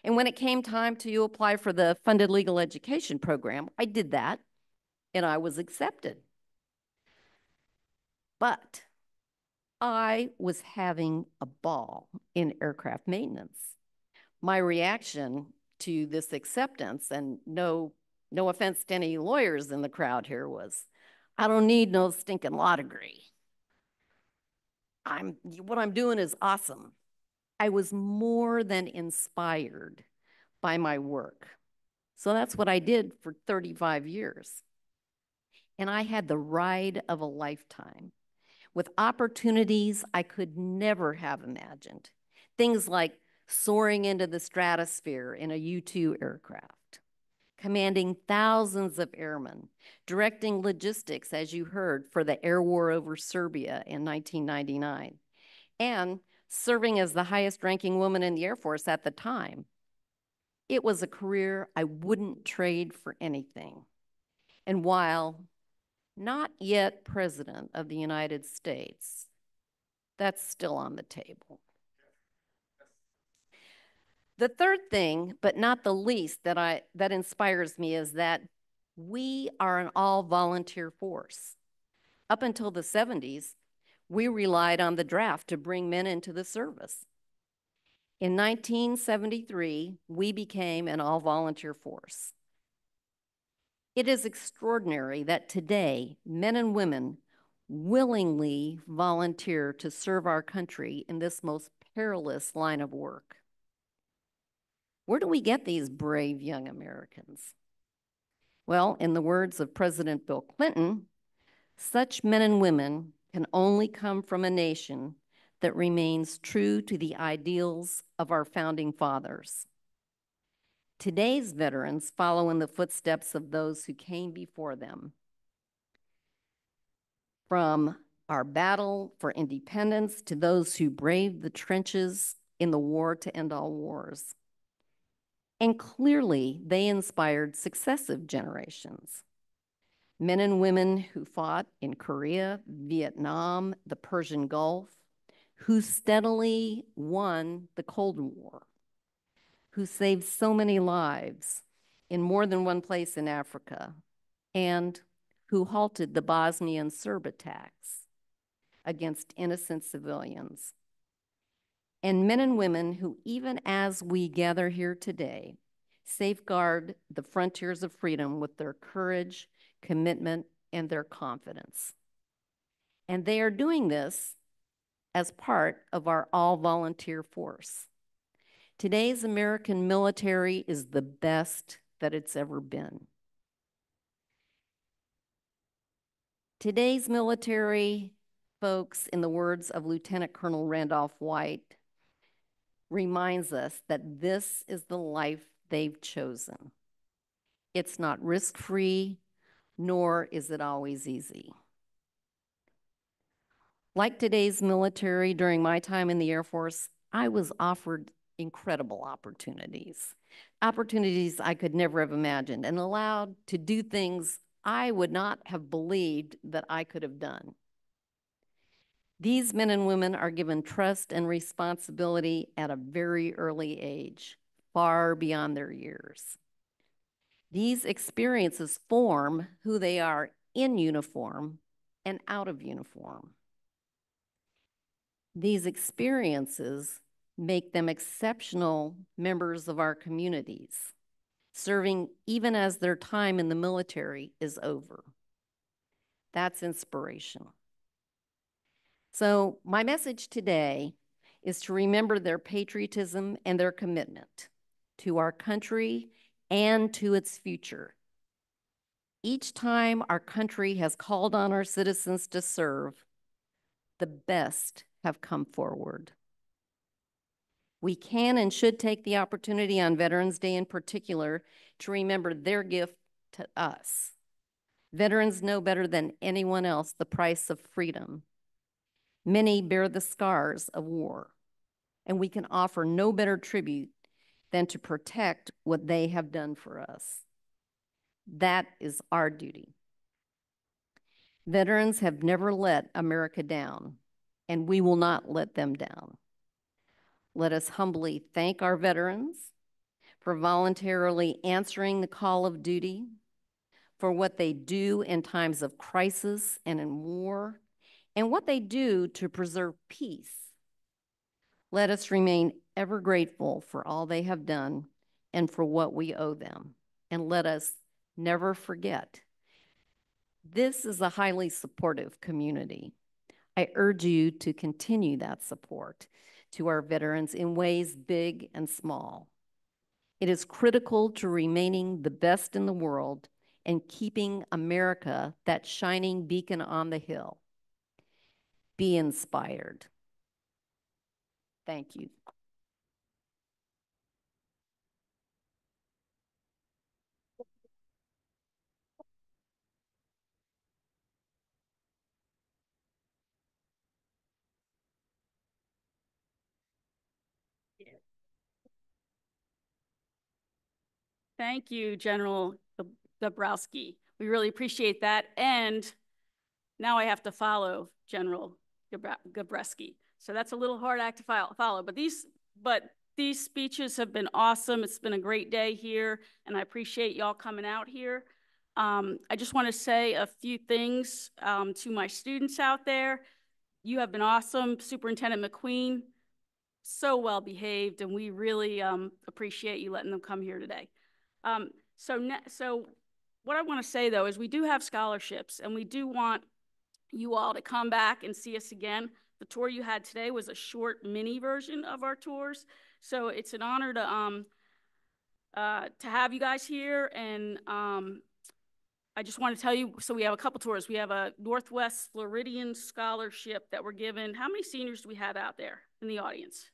And when it came time to apply for the Funded Legal Education Program, I did that, and I was accepted. But I was having a ball in aircraft maintenance. My reaction to this acceptance, and no offense to any lawyers in the crowd here, was, I don't need no stinking law degree. What I'm doing is awesome. I was more than inspired by my work. So that's what I did for 35 years. And I had the ride of a lifetime with opportunities I could never have imagined. Things like soaring into the stratosphere in a U-2 aircraft, commanding thousands of airmen, directing logistics, as you heard, for the air war over Serbia in 1999, and serving as the highest ranking woman in the Air Force at the time. It was a career I wouldn't trade for anything. And while not yet President of the United States, that's still on the table. The third thing, but not the least, that inspires me is that we are an all-volunteer force. Up until the 70s, we relied on the draft to bring men into the service. In 1973, we became an all-volunteer force. It is extraordinary that today, men and women willingly volunteer to serve our country in this most perilous line of work. Where do we get these brave young Americans? Well, in the words of President Bill Clinton, such men and women can only come from a nation that remains true to the ideals of our founding fathers. Today's veterans follow in the footsteps of those who came before them. From our battle for independence to those who braved the trenches in the war to end all wars. And clearly, they inspired successive generations. Men and women who fought in Korea, Vietnam, the Persian Gulf, who steadily won the Cold War, who saved so many lives in more than one place in Africa, and who halted the Bosnian Serb attacks against innocent civilians. And men and women who, even as we gather here today, safeguard the frontiers of freedom with their courage, commitment, and their confidence. And they are doing this as part of our all-volunteer force. Today's American military is the best that it's ever been. Today's military, folks, in the words of Lieutenant Colonel Randolph White, reminds us that this is the life they've chosen. It's not risk-free, nor is it always easy. Like today's military, during my time in the Air Force, I was offered incredible opportunities I could never have imagined, and allowed to do things I would not have believed that I could have done. These men and women are given trust and responsibility at a very early age, far beyond their years. These experiences form who they are in uniform and out of uniform. These experiences make them exceptional members of our communities, serving even as their time in the military is over. That's inspirational. So my message today is to remember their patriotism and their commitment to our country and to its future. Each time our country has called on our citizens to serve, the best have come forward. We can and should take the opportunity on Veterans Day in particular to remember their gift to us. Veterans know better than anyone else the price of freedom. Many bear the scars of war, and we can offer no better tribute than to protect what they have done for us. That is our duty. Veterans have never let America down, and we will not let them down. Let us humbly thank our veterans for voluntarily answering the call of duty, for what they do in times of crisis and in war, and what they do to preserve peace. Let us remain ever grateful for all they have done and for what we owe them. And let us never forget, this is a highly supportive community. I urge you to continue that support to our veterans in ways big and small. It is critical to remaining the best in the world and keeping America that shining beacon on the hill. Be inspired. Thank you. Thank you, General Gabreski. We really appreciate that. And now I have to follow General Gabreski. So that's a little hard act to follow. But these speeches have been awesome. It's been a great day here, and I appreciate y'all coming out here. I just want to say a few things to my students out there. You have been awesome. Superintendent McQueen, so well behaved, and we really appreciate you letting them come here today. So what I want to say, though, is we do have scholarships, and we do want you all to come back and see us again. The tour you had today was a short mini version of our tours, so it's an honor to have you guys here. And I just want to tell you, so we have a couple tours. We have a Northwest Floridian scholarship that we're given. How many seniors do we have out there in the audience?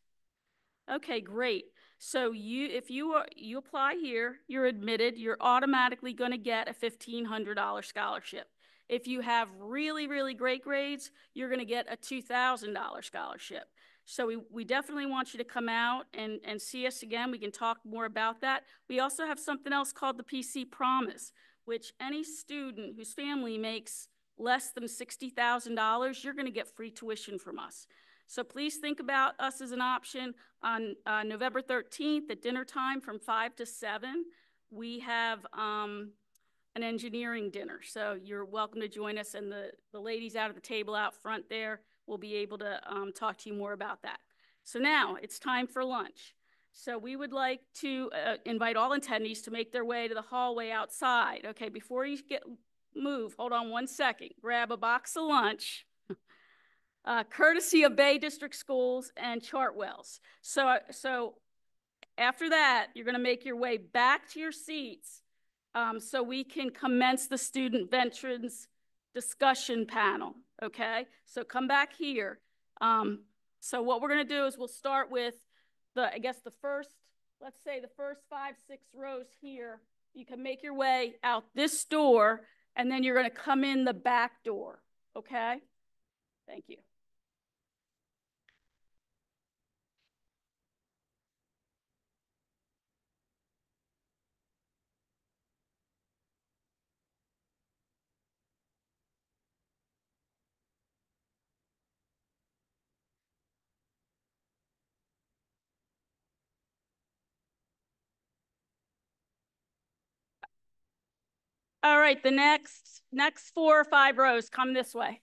Okay, great. So if you apply here, you're admitted, you're automatically going to get a $1,500 scholarship. If you have really, really great grades, you're going to get a $2,000 scholarship. So we definitely want you to come out and see us again. We can talk more about that. We also have something else called the PC Promise, which any student whose family makes less than $60,000, you're going to get free tuition from us. So please think about us as an option. On November 13th at dinner time from 5 to 7, we have an engineering dinner. So you're welcome to join us, and the ladies out at the table out front there will be able to talk to you more about that. So now it's time for lunch. So we would like to invite all attendees to make their way to the hallway outside. Okay, before you move, hold on one second. Grab a box of lunch. Courtesy of Bay District Schools and Chartwells. So after that, you're going to make your way back to your seats so we can commence the Student Veterans discussion panel, okay? So come back here. So what we're going to do is we'll start with the first 5, 6 rows here. You can make your way out this door, and then you're going to come in the back door, okay? Thank you. All right, the next 4 or 5 rows, come this way.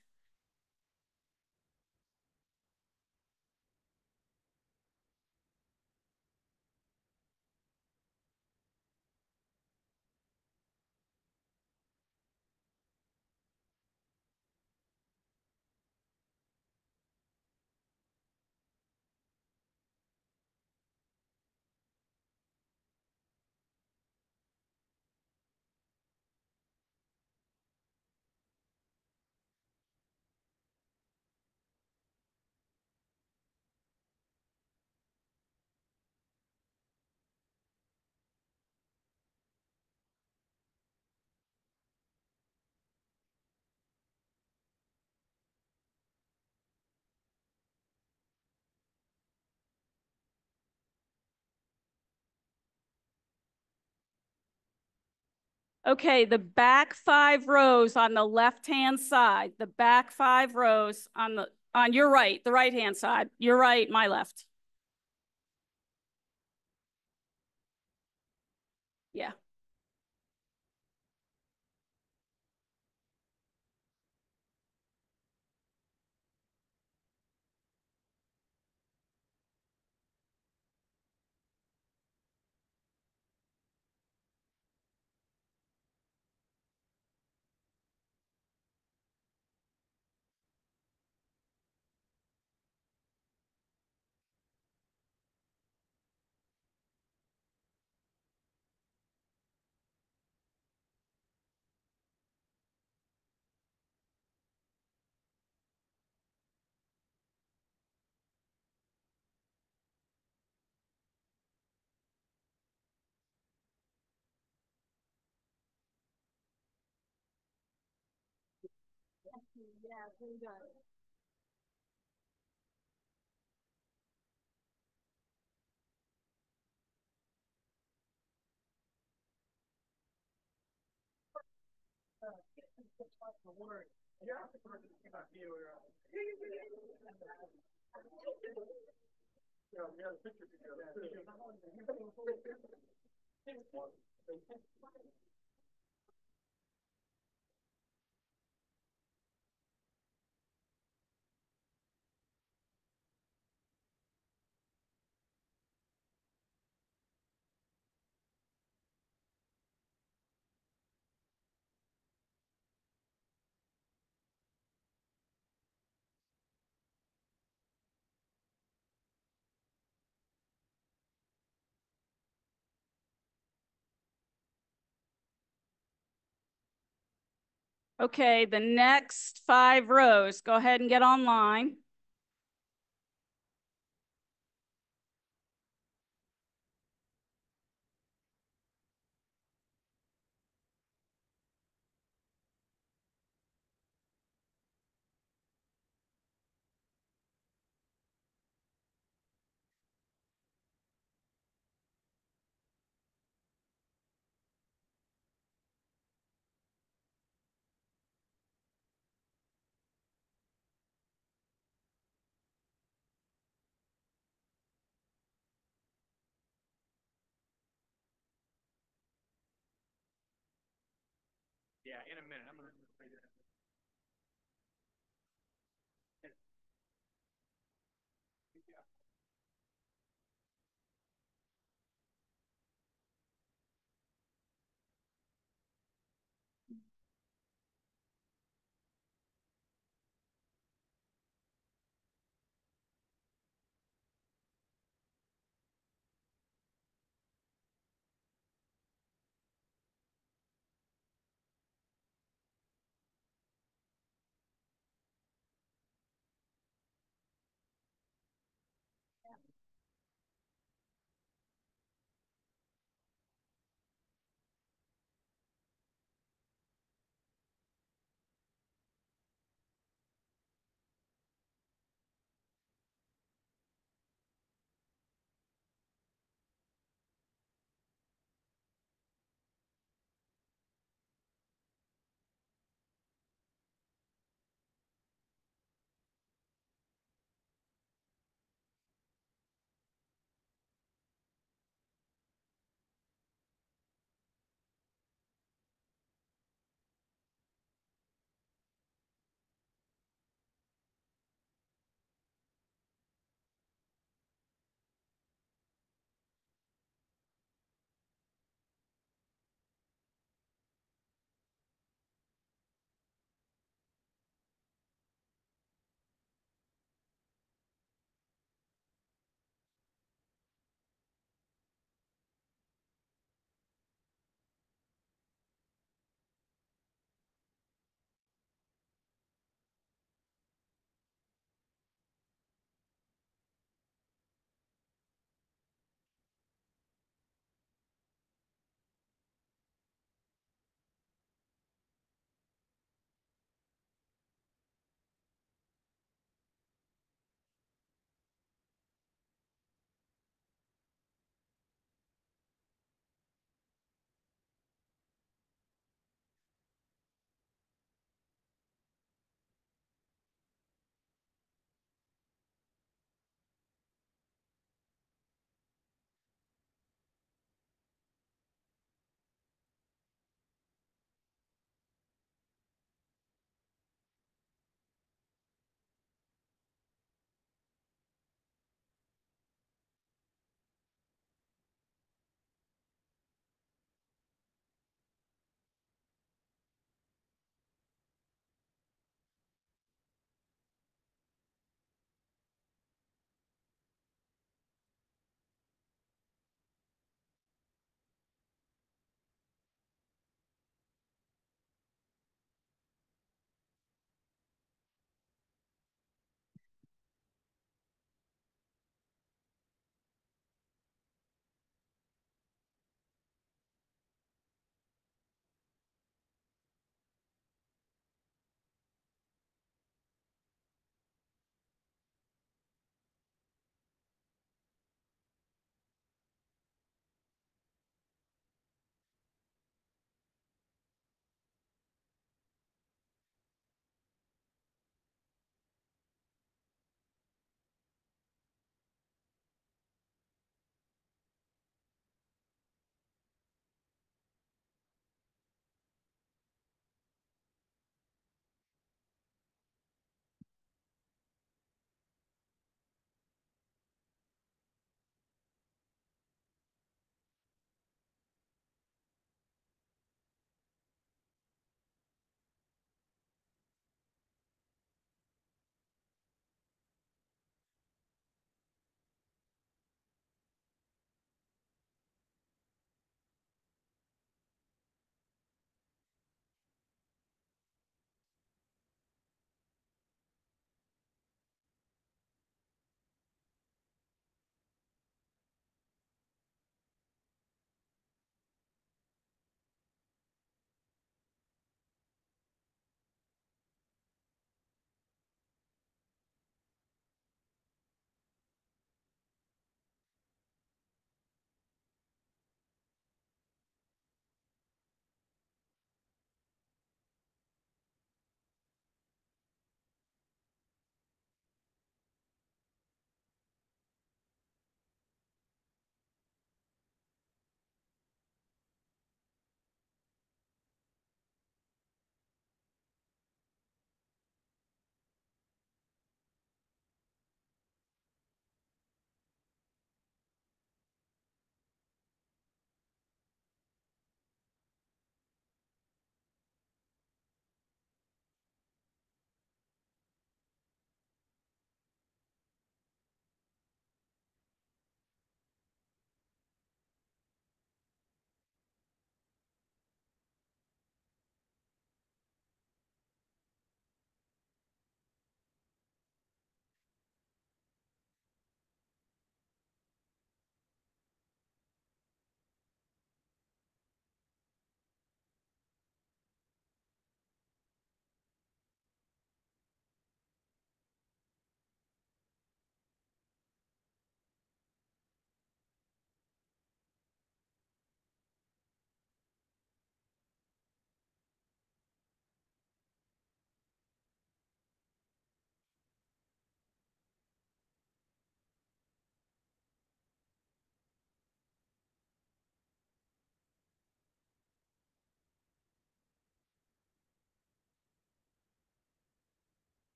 Okay, the back 5 rows on the left-hand side, the back 5 rows on your right, the right-hand side, your right, my left. Yeah. Okay, the next 5 rows, go ahead and get online. Yeah, in a minute. I'm gonna play that.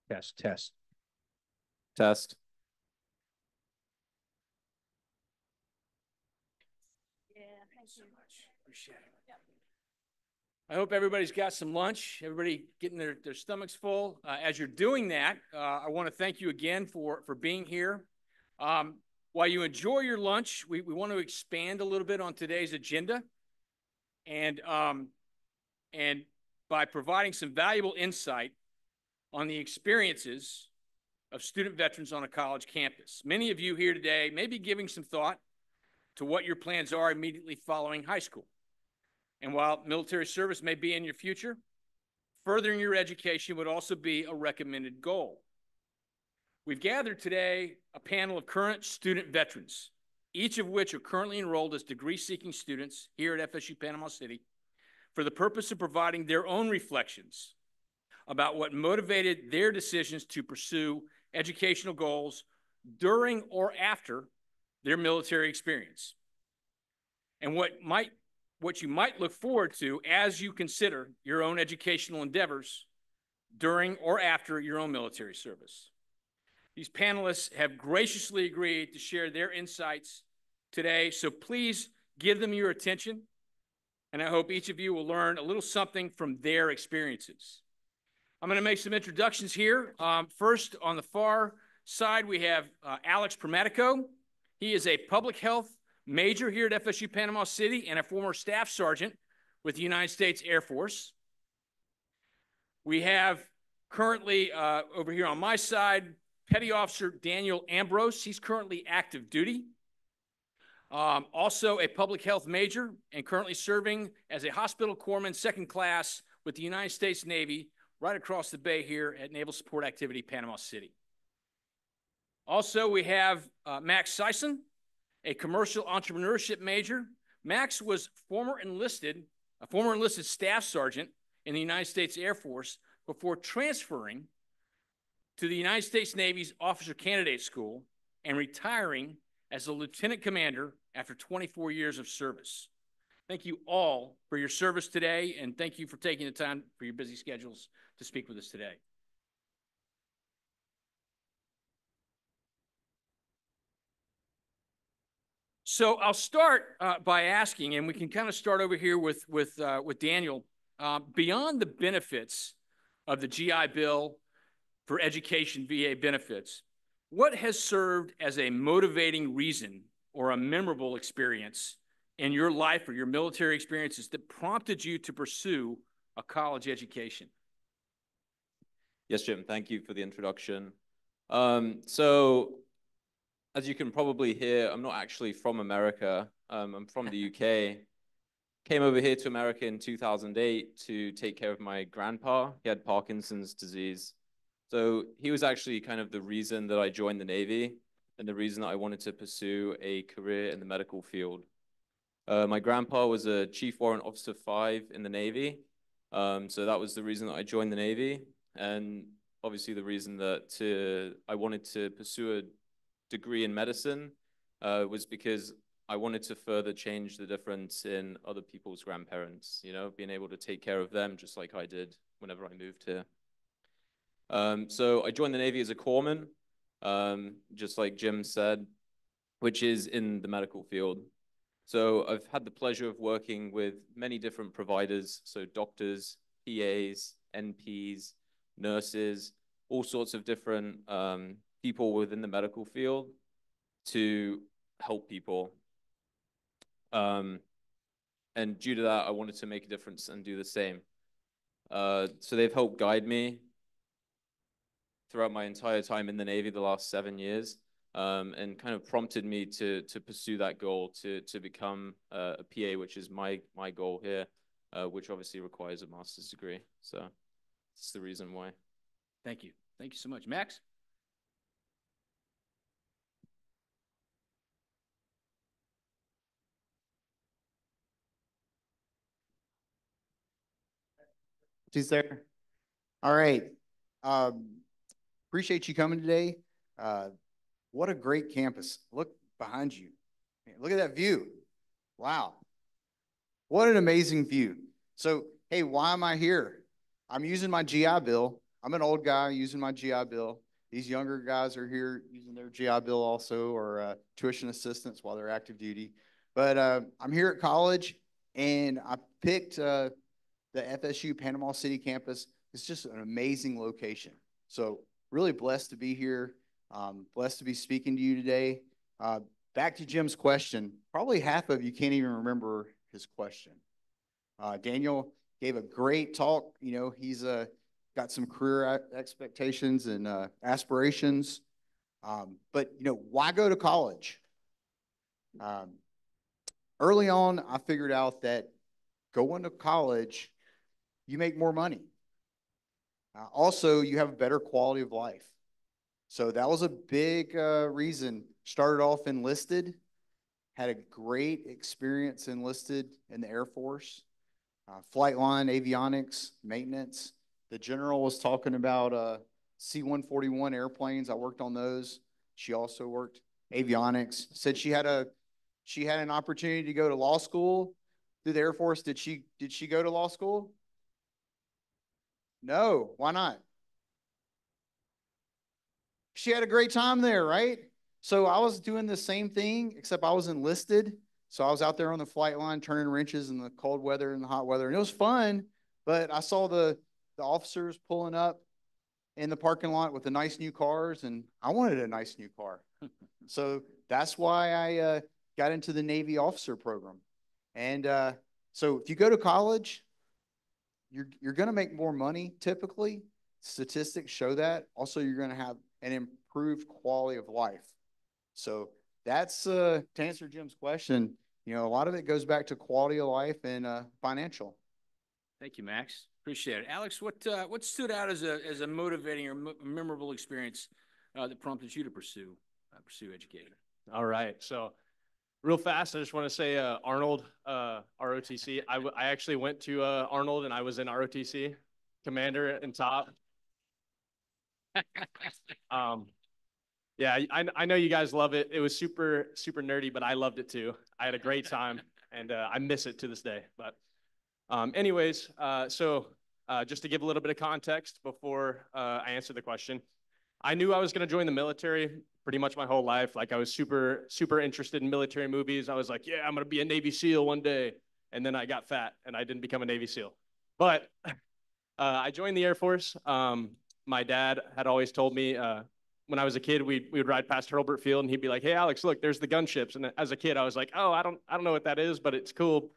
Test, test. Test. Yeah, thank you. Appreciate it. I hope everybody's got some lunch, everybody getting their stomachs full. As you're doing that, I want to thank you again for being here. While you enjoy your lunch, we want to expand a little bit on today's agenda. And by providing some valuable insight on the experiences of student veterans on a college campus. Many of you here today may be giving some thought to what your plans are immediately following high school. And while military service may be in your future, furthering your education would also be a recommended goal. We've gathered today a panel of current student veterans, each of which are currently enrolled as degree-seeking students here at FSU Panama City, for the purpose of providing their own reflections about what motivated their decisions to pursue educational goals during or after their military experience, and what you might look forward to as you consider your own educational endeavors during or after your own military service. These panelists have graciously agreed to share their insights today, so please give them your attention, and I hope each of you will learn a little something from their experiences. I'm going to make some introductions here. First, on the far side, we have Alex Permatico. He is a public health major here at FSU Panama City and a former staff sergeant with the United States Air Force. We have currently over here on my side, Petty Officer Daniel Ambrose. He's currently active duty. Also a public health major and currently serving as a hospital corpsman second class with the United States Navy right across the bay here at Naval Support Activity Panama City. Also, we have Max Sison, a commercial entrepreneurship major. Max was a former enlisted staff sergeant in the United States Air Force before transferring to the United States Navy's Officer Candidate School and retiring as a lieutenant commander after 24 years of service. Thank you all for your service today, and thank you for taking the time for your busy schedules to speak with us today. So I'll start by asking, and we can kind of start over here with Daniel, beyond the benefits of the GI Bill for education VA benefits, what has served as a motivating reason or a memorable experience in your life or your military experiences that prompted you to pursue a college education? Yes, Jim, thank you for the introduction. So as you can probably hear, I'm not actually from America. I'm from the UK. Came over here to America in 2008 to take care of my grandpa. He had Parkinson's disease. So he was actually kind of the reason that I joined the Navy and the reason that I wanted to pursue a career in the medical field. My grandpa was a Chief Warrant Officer 5 in the Navy. So that was the reason that I joined the Navy. And obviously the reason that I wanted to pursue a degree in medicine was because I wanted to further change the difference in other people's grandparents, you know, being able to take care of them just like I did whenever I moved here. So I joined the Navy as a corpsman, just like Jim said, which is in the medical field. So I've had the pleasure of working with many different providers, so doctors, PAs, NPs, nurses, all sorts of different people within the medical field to help people. And due to that, I wanted to make a difference and do the same. So they've helped guide me throughout my entire time in the Navy, the last 7 years, and kind of prompted me to pursue that goal, to become a PA, which is my goal here, which obviously requires a master's degree. So that's the reason why. Thank you. Thank you so much. Max? She's there. All right. Appreciate you coming today. What a great campus. Look behind you. Look at that view. Wow. What an amazing view. So, hey, why am I here? I'm using my GI Bill. I'm an old guy using my GI Bill. These younger guys are here using their GI Bill also, or tuition assistance while they're active duty. But I'm here at college, and I picked the FSU Panama City campus. It's just an amazing location. So really blessed to be here. Blessed to be speaking to you today. Back to Jim's question, probably half of you can't even remember his question. Daniel gave a great talk. You know, he's got some career expectations and aspirations. But, you know, why go to college? Early on, I figured out that going to college, you make more money. Also, you have a better quality of life. So that was a big reason. Started off enlisted, had a great experience enlisted in the Air Force, flight line, avionics, maintenance. The general was talking about C-141 airplanes. I worked on those. She also worked avionics. Said she had an opportunity to go to law school through the Air Force. Did she go to law school? No. Why not? She had a great time there, right? So I was doing the same thing, except I was enlisted. So I was out there on the flight line turning wrenches in the cold weather and the hot weather. And it was fun, but I saw the officers pulling up in the parking lot with the nice new cars, and I wanted a nice new car. So that's why I got into the Navy officer program. And so if you go to college, you're going to make more money typically. Statistics show that. Also, you're going to have an improved quality of life. So that's to answer Jim's question. You know, a lot of it goes back to quality of life and financial. Thank you, Max. Appreciate it. Alex, what stood out as a motivating or memorable experience that prompted you to pursue education? All right. So real fast, I just want to say Arnold, ROTC. I actually went to Arnold, and I was in ROTC, commander and top. Yeah, I know you guys love it. It was super, super nerdy, but I loved it too. I had a great time, and I miss it to this day. But anyways, so just to give a little bit of context before I answer the question, I knew I was going to join the military pretty much my whole life. Like, I was super, super interested in military movies. I was like, yeah, I'm going to be a Navy SEAL one day. And then I got fat, and I didn't become a Navy SEAL. But I joined the Air Force. My dad had always told me when I was a kid, we would ride past Hurlburt Field, and he'd be like, hey, Alex, look, there's the gunships. And as a kid, I was like, oh, I don't know what that is, but it's cool.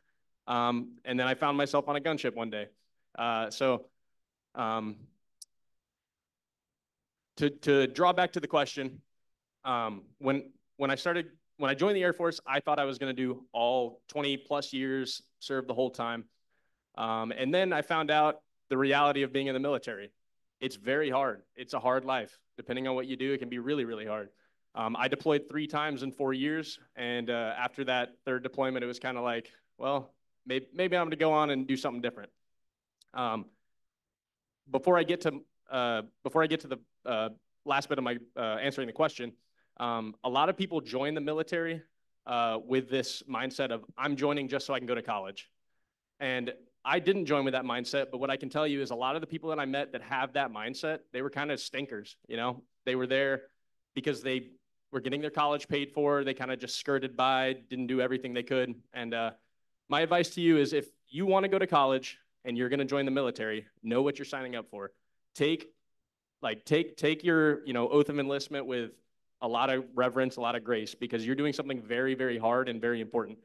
And then I found myself on a gunship one day. To draw back to the question, when I joined the Air Force, I thought I was going to do all 20 plus years, serve the whole time. And then I found out the reality of being in the military. It's very hard. It's a hard life. Depending on what you do, it can be really, really hard. I deployed 3 times in 4 years. And after that third deployment, it was kind of like, well, maybe I'm going to go on and do something different. Before I get to the last bit of my answering the question, a lot of people join the military with this mindset of, I'm joining just so I can go to college. And I didn't join with that mindset, but what I can tell you is a lot of the people that I met that have that mindset, they were kind of stinkers, you know? They were there because they were getting their college paid for. They kind of just skirted by, didn't do everything they could. And my advice to you is if you want to go to college and you're going to join the military, know what you're signing up for. Take your, oath of enlistment with a lot of reverence, a lot of grace, because you're doing something very, very hard and very important.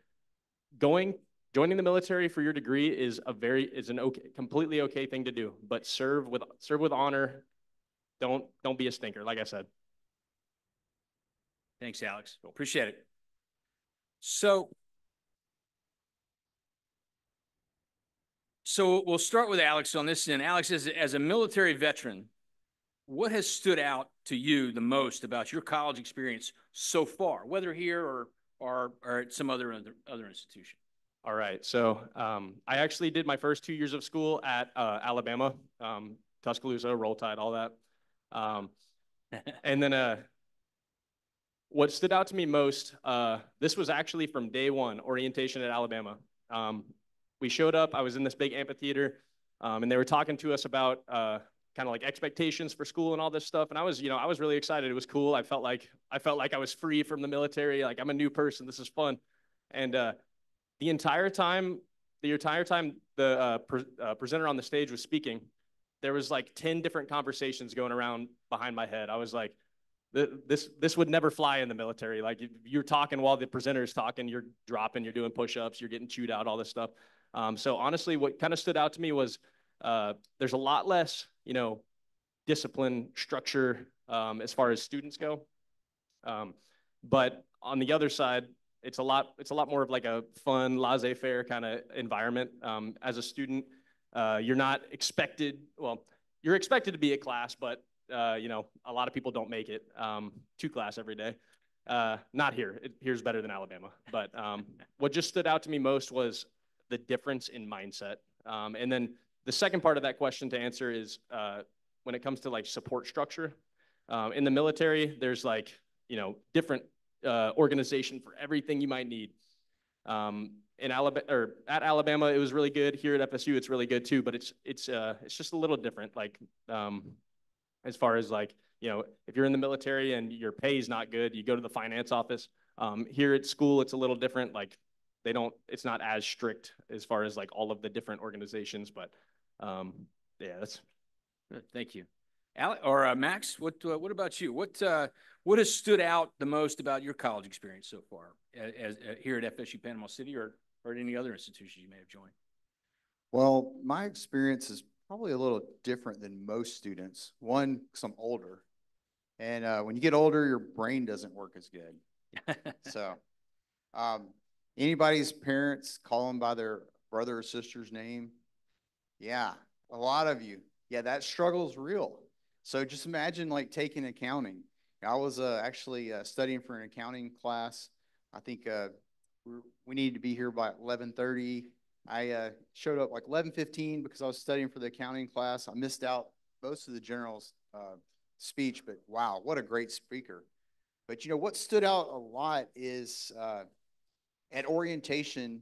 Joining the military for your degree is completely okay thing to do, but serve with honor. Don't be a stinker, like I said. Thanks, Alex. Appreciate it. So we'll start with Alex on this end. Alex, as a military veteran, what has stood out to you the most about your college experience so far, whether here or at some other institution? All right. So I actually did my first 2 years of school at Alabama, Tuscaloosa, Roll Tide, all that. And then what stood out to me most, this was actually from day one, orientation at Alabama. We showed up, I was in this big amphitheater, and they were talking to us about kind of like expectations for school and all this stuff. And I was really excited. It was cool. I felt like I was free from the military. Like, I'm a new person. This is fun. And the entire time the presenter on the stage was speaking, there was like 10 different conversations going around behind my head. I was like, this would never fly in the military. Like, you're talking while the presenter's talking, you're dropping, you're doing push-ups, you're getting chewed out, all this stuff. So honestly, what kind of stood out to me was there's a lot less, discipline, structure as far as students go. But on the other side, it's a lot more of like a fun, laissez-faire kind of environment. As a student, you're not expected, you're expected to be at class, but a lot of people don't make it to class every day. Not here. Here's better than Alabama. But what just stood out to me most was the difference in mindset. And then the second part of that question to answer is when it comes to like support structure. In the military, there's like, different organization for everything you might need. At Alabama, it was really good. Here at FSU, it's really good too, but it's just a little different. Like, as far as like, if you're in the military and your pay is not good, you go to the finance office. Here at school, it's a little different. Like, it's not as strict as far as like all of the different organizations, but yeah, that's good. Thank you. Max, what about you? What has stood out the most about your college experience so far as here at FSU Panama City or at any other institutions you may have joined? Well, my experience is probably a little different than most students. One, because I'm older. And when you get older, your brain doesn't work as good. So anybody's parents call them by their brother or sister's name? Yeah, a lot of you. Yeah, that struggle is real. So just imagine like taking accounting. I was actually studying for an accounting class. I think we needed to be here by 11:30. I showed up like 11:15 because I was studying for the accounting class. I missed out most of the general's speech, but wow, what a great speaker. But what stood out a lot is at orientation,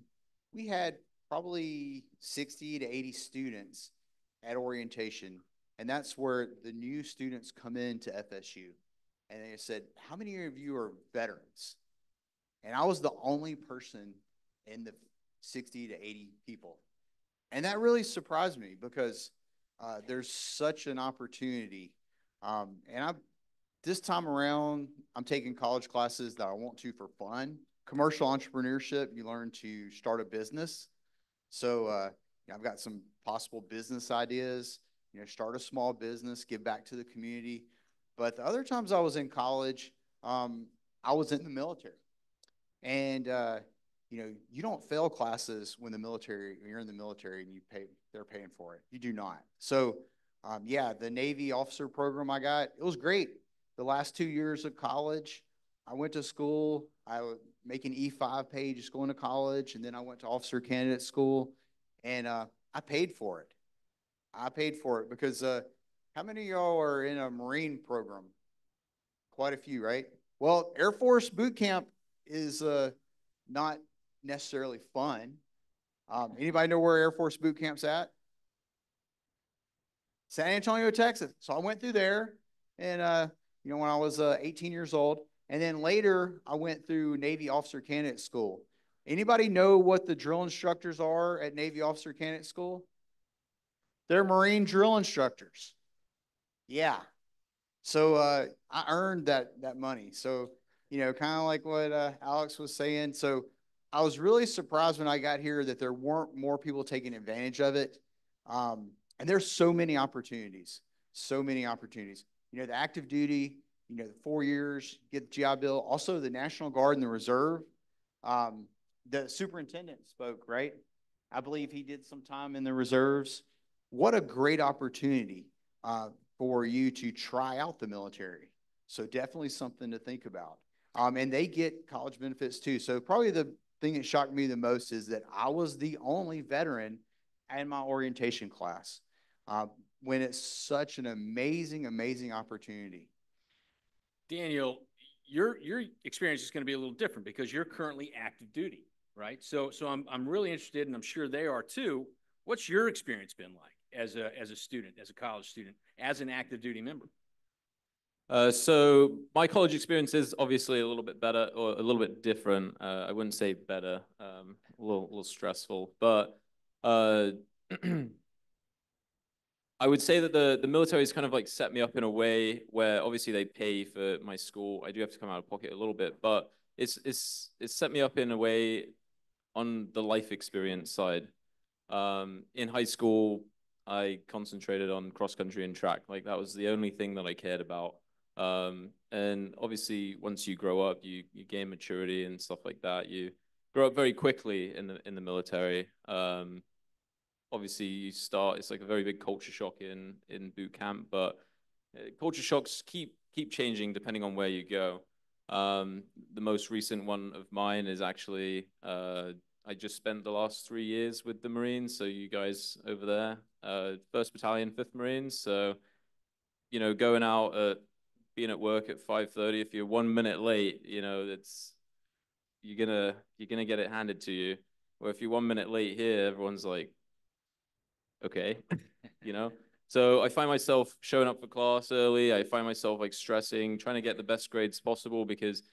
we had probably 60 to 80 students at orientation. And that's where the new students come into FSU. And they said, how many of you are veterans? And I was the only person in the 60 to 80 people. And that really surprised me because there's such an opportunity. This time around, I'm taking college classes that I want to for fun. Commercial entrepreneurship, you learn to start a business. So I've got some possible business ideas, start a small business, give back to the community. But the other times I was in college, I was in the military. And, you don't fail classes when you're in the military and they're paying for it. You do not. So, the Navy officer program I got, it was great. The last 2 years of college, I went to school. I was making E5 pay just going to college. And then I went to officer candidate school. And I paid for it. I paid for it because how many of y'all are in a Marine program? Quite a few, right? Well, Air Force boot camp is not necessarily fun. Anybody know where Air Force boot camp's at? San Antonio, Texas. So I went through there, and when I was 18 years old, And then later, I went through Navy Officer Candidate School. Anybody know what the drill instructors are at Navy Officer Candidate School? They're Marine drill instructors. Yeah. So I earned that money. So, you know, kind of like what Alex was saying. So I was really surprised when I got here that there weren't more people taking advantage of it. And there's so many opportunities, so many opportunities. You know, the active duty, you know, the 4 years, get the GI Bill, also the National Guard and the Reserve. The superintendent spoke, right? I believe he did some time in the reserves. What a great opportunity for you to try out the military. So definitely something to think about. And they get college benefits too. So probably the thing that shocked me the most is that I was the only veteran in my orientation class when it's such an amazing, amazing opportunity. Daniel, your experience is going to be a little different because you're currently active duty, right? So I'm really interested, and I'm sure they are too. What's your experience been like as a student, as a college student, as an active duty member? So my college experience is obviously a little bit better, or a little bit different. I wouldn't say better, a little stressful, but I would say that the military has kind of like set me up in a way where obviously they pay for my school. I do have to come out of pocket a little bit, but it's set me up in a way on the life experience side. In high school, I concentrated on cross country and track. Like that was the only thing that I cared about. And obviously once you grow up, you gain maturity and stuff like that. You grow up very quickly in the military. Obviously you start, it's like a very big culture shock in boot camp, but culture shocks keep changing depending on where you go. The most recent one of mine is actually, I just spent the last 3 years with the Marines. So you guys over there, 1st Battalion, 5th Marines. So, you know, going out being at work at 5:30, if you're 1 minute late, you know, you're gonna get it handed to you. Or if you're 1 minute late here, everyone's like, okay, you know? So I find myself showing up for class early. I find myself like stressing, trying to get the best grades possible because,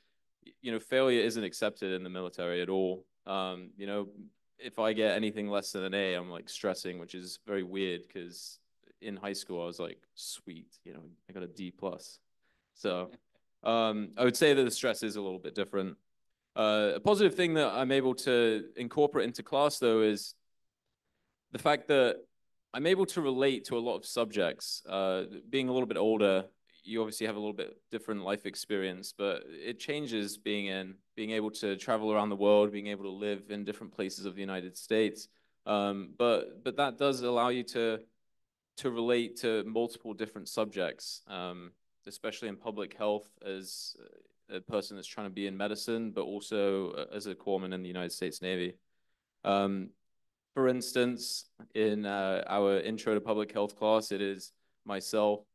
you know, failure isn't accepted in the military at all. You know, if I get anything less than an A, I'm like stressing, which is very weird because in high school I was like, sweet, you know, I got a D+. So I would say that the stress is a little bit different. A positive thing that I'm able to incorporate into class though is the fact that I'm able to relate to a lot of subjects. Being a little bit older, you obviously have a little bit different life experience, but it changes being able to travel around the world, being able to live in different places of the United States. But that does allow you to relate to multiple different subjects, especially in public health as a person that's trying to be in medicine, but also as a corpsman in the United States Navy. For instance, in our intro to public health class, it is myself,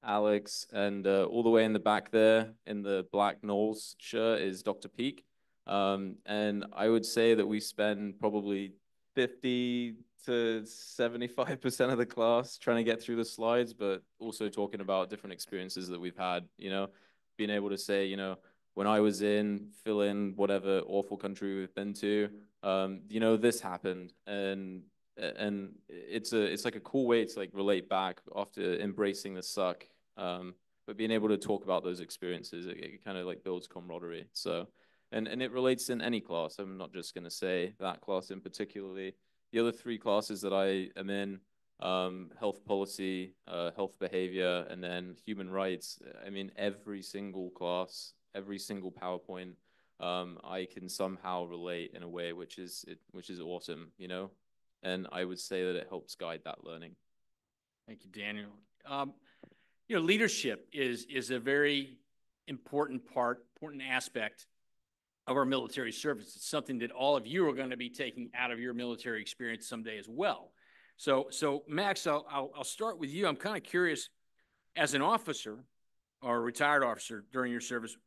Alex, and all the way in the back there in the black Knowles shirt is Dr. Peak. And I would say that we spend probably 50 to 75% of the class trying to get through the slides, but also talking about different experiences that we've had, you know, being able to say, you know, when I was fill in whatever awful country we've been to, you know, this happened, and it's like a cool way to like relate back after embracing the suck. But being able to talk about those experiences, it kind of like builds camaraderie. So, and it relates in any class. I'm not just going to say that class in particularly. The other 3 classes that I am in, health policy, health behavior, and then human rights. I mean, every single class, every single PowerPoint, I can somehow relate in a way which is awesome, you know? And I would say that it helps guide that learning. Thank you, Daniel. You know, leadership is a very important aspect of our military service. It's something that all of you are going to be taking out of your military experience someday as well. So Max, I'll start with you. I'm kind of curious, as an officer or a retired officer during your service,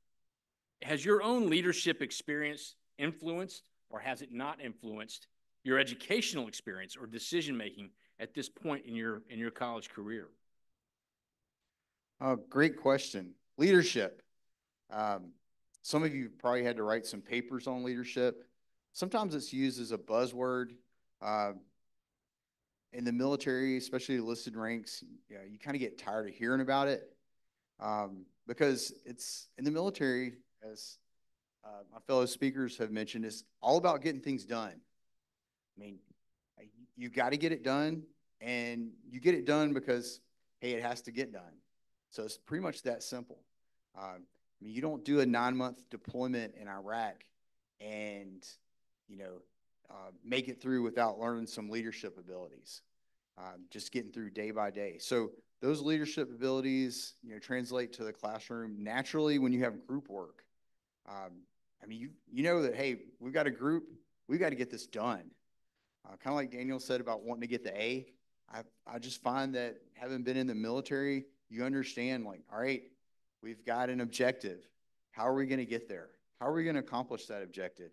has your own leadership experience influenced, or has it not influenced, your educational experience or decision-making at this point in your college career? Oh, great question. Leadership. Some of you probably had to write some papers on leadership. Sometimes it's used as a buzzword. In the military, especially enlisted ranks, you kind of get tired of hearing about it because it's in the military, as my fellow speakers have mentioned, it's all about getting things done. I mean, you got to get it done, and you get it done because, hey, it has to get done. So it's pretty much that simple. I mean, you don't do a 9-month deployment in Iraq and, make it through without learning some leadership abilities, just getting through day by day. So those leadership abilities, translate to the classroom naturally when you have group work. I mean, you know that, hey, we've got a group, we've got to get this done. Kind of like Daniel said about wanting to get the A. I just find that having been in the military, you understand, like, all right, we've got an objective. How are we going to get there? How are we going to accomplish that objective?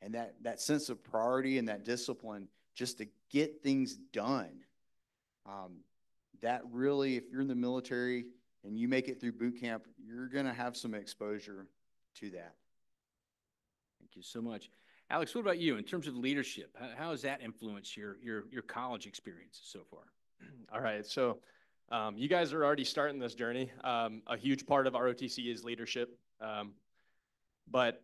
And that sense of priority and that discipline just to get things done, that really, if you're in the military and you make it through boot camp, you're going to have some exposure to that. Thank you so much. Alex, what about you in terms of leadership? How has that influenced your college experience so far? All right, so you guys are already starting this journey. A huge part of ROTC is leadership. But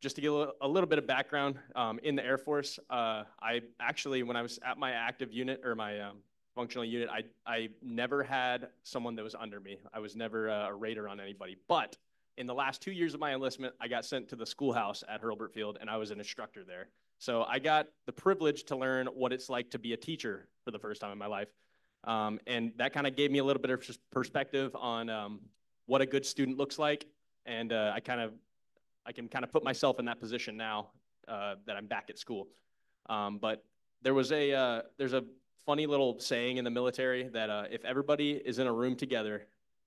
just to give a little bit of background, in the Air Force, I actually, when I was at my active unit or my functional unit, I never had someone that was under me. I was never a raider on anybody. But in the last 2 years of my enlistment, I got sent to the schoolhouse at Hurlburt Field, and I was an instructor there. So I got the privilege to learn what it's like to be a teacher for the first time in my life. And that kind of gave me a little bit of perspective on what a good student looks like. And I can kind of put myself in that position now that I'm back at school. But there's a funny little saying in the military that if everybody is in a room together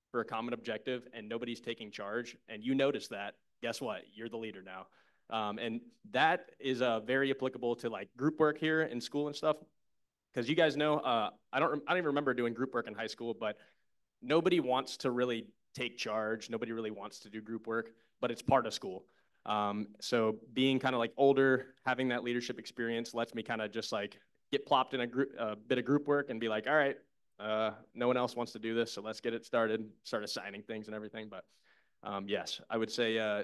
for a common objective and nobody's taking charge, and you notice that, guess what? You're the leader now. And that is very applicable to like group work here in school and stuff. Because you guys know, I don't even remember doing group work in high school, but nobody wants to really take charge. Nobody really wants to do group work, but it's part of school. So being kind of like older, having that leadership experience lets me kind of just like get plopped in a bit of group work and be like, all right, no one else wants to do this, so let's get it started, start assigning things and everything. But yes, I would say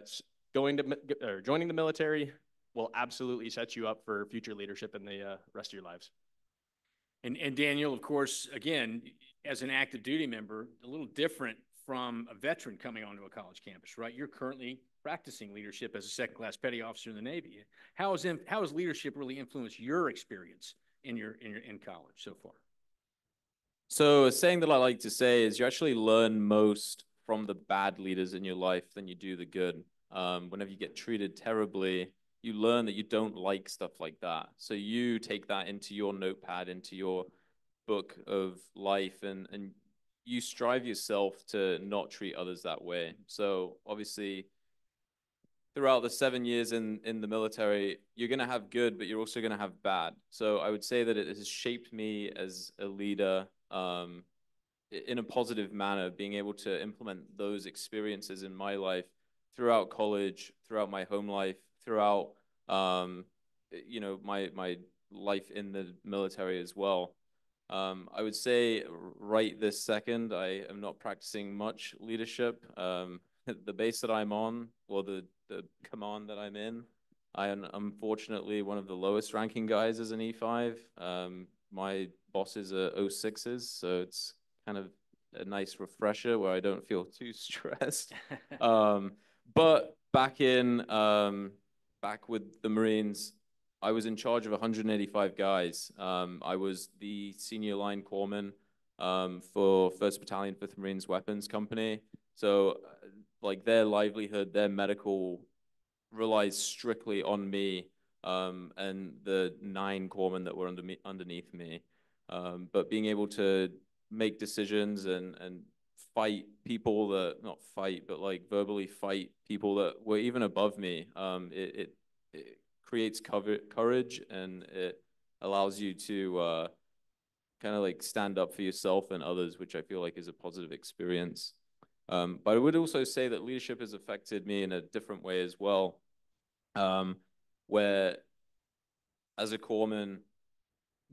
joining the military will absolutely set you up for future leadership in the rest of your lives. And Daniel, of course, again, as an active duty member, a little different from a veteran coming onto a college campus, right? You're currently practicing leadership as a second-class petty officer in the Navy. How has leadership really influenced your experience in college so far? So a saying that I like to say is you actually learn most from the bad leaders in your life than you do the good. Whenever you get treated terribly, you learn that you don't like stuff like that. So you take that into your notepad, into your book of life, and you strive yourself to not treat others that way. So obviously, throughout the 7 years in the military, you're going to have good, but you're also going to have bad. So I would say that it has shaped me as a leader in a positive manner, being able to implement those experiences in my life throughout college, throughout my home life, throughout my life in the military as well. I would say right this second, I am not practicing much leadership. The base that I'm on, or the command that I'm in, I am unfortunately one of the lowest ranking guys as an E5. My bosses are 06s, so it's kind of a nice refresher where I don't feel too stressed. But back with the Marines, I was in charge of 185 guys. I was the senior line corpsman for 1st Battalion 5th Marines Weapons Company. So like their livelihood, their medical relies strictly on me and the 9 corpsmen that were underneath me. But being able to make decisions and fight people that, not fight, but like verbally fight people that were even above me, it creates courage, and it allows you to kind of like stand up for yourself and others, which I feel like is a positive experience. But I would also say that leadership has affected me in a different way as well, where as a corpsman,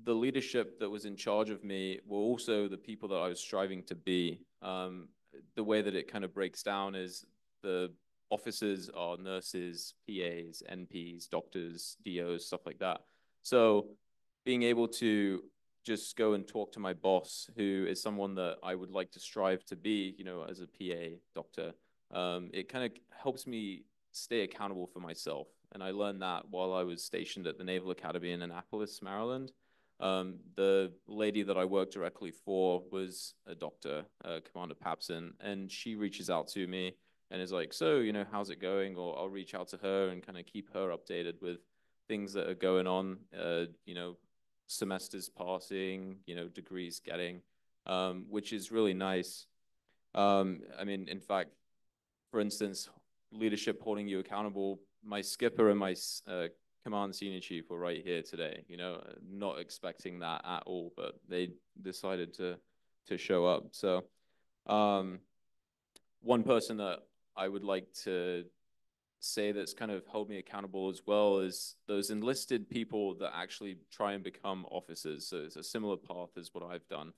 the leadership that was in charge of me were also the people that I was striving to be. The way that it kind of breaks down is the officers are nurses, PAs, NPs, doctors, DOs, stuff like that. So being able to just go and talk to my boss, who is someone that I would like to strive to be, you know, as a PA doctor, it kind of helps me stay accountable for myself. And I learned that while I was stationed at the Naval Academy in Annapolis, Maryland. The lady that I worked directly for was a doctor, Commander Papson, and she reaches out to me and is like, so, you know, how's it going? Or I'll reach out to her and kind of keep her updated with things that are going on, you know, semesters passing, you know, degrees getting, which is really nice. I mean, in fact, for instance, leadership holding you accountable, my skipper and my command senior chief were right here today, you know, not expecting that at all, but they decided to show up. So one person that I would like to say that's kind of held me accountable as well is those enlisted people that actually try and become officers. So it's a similar path as what I've done.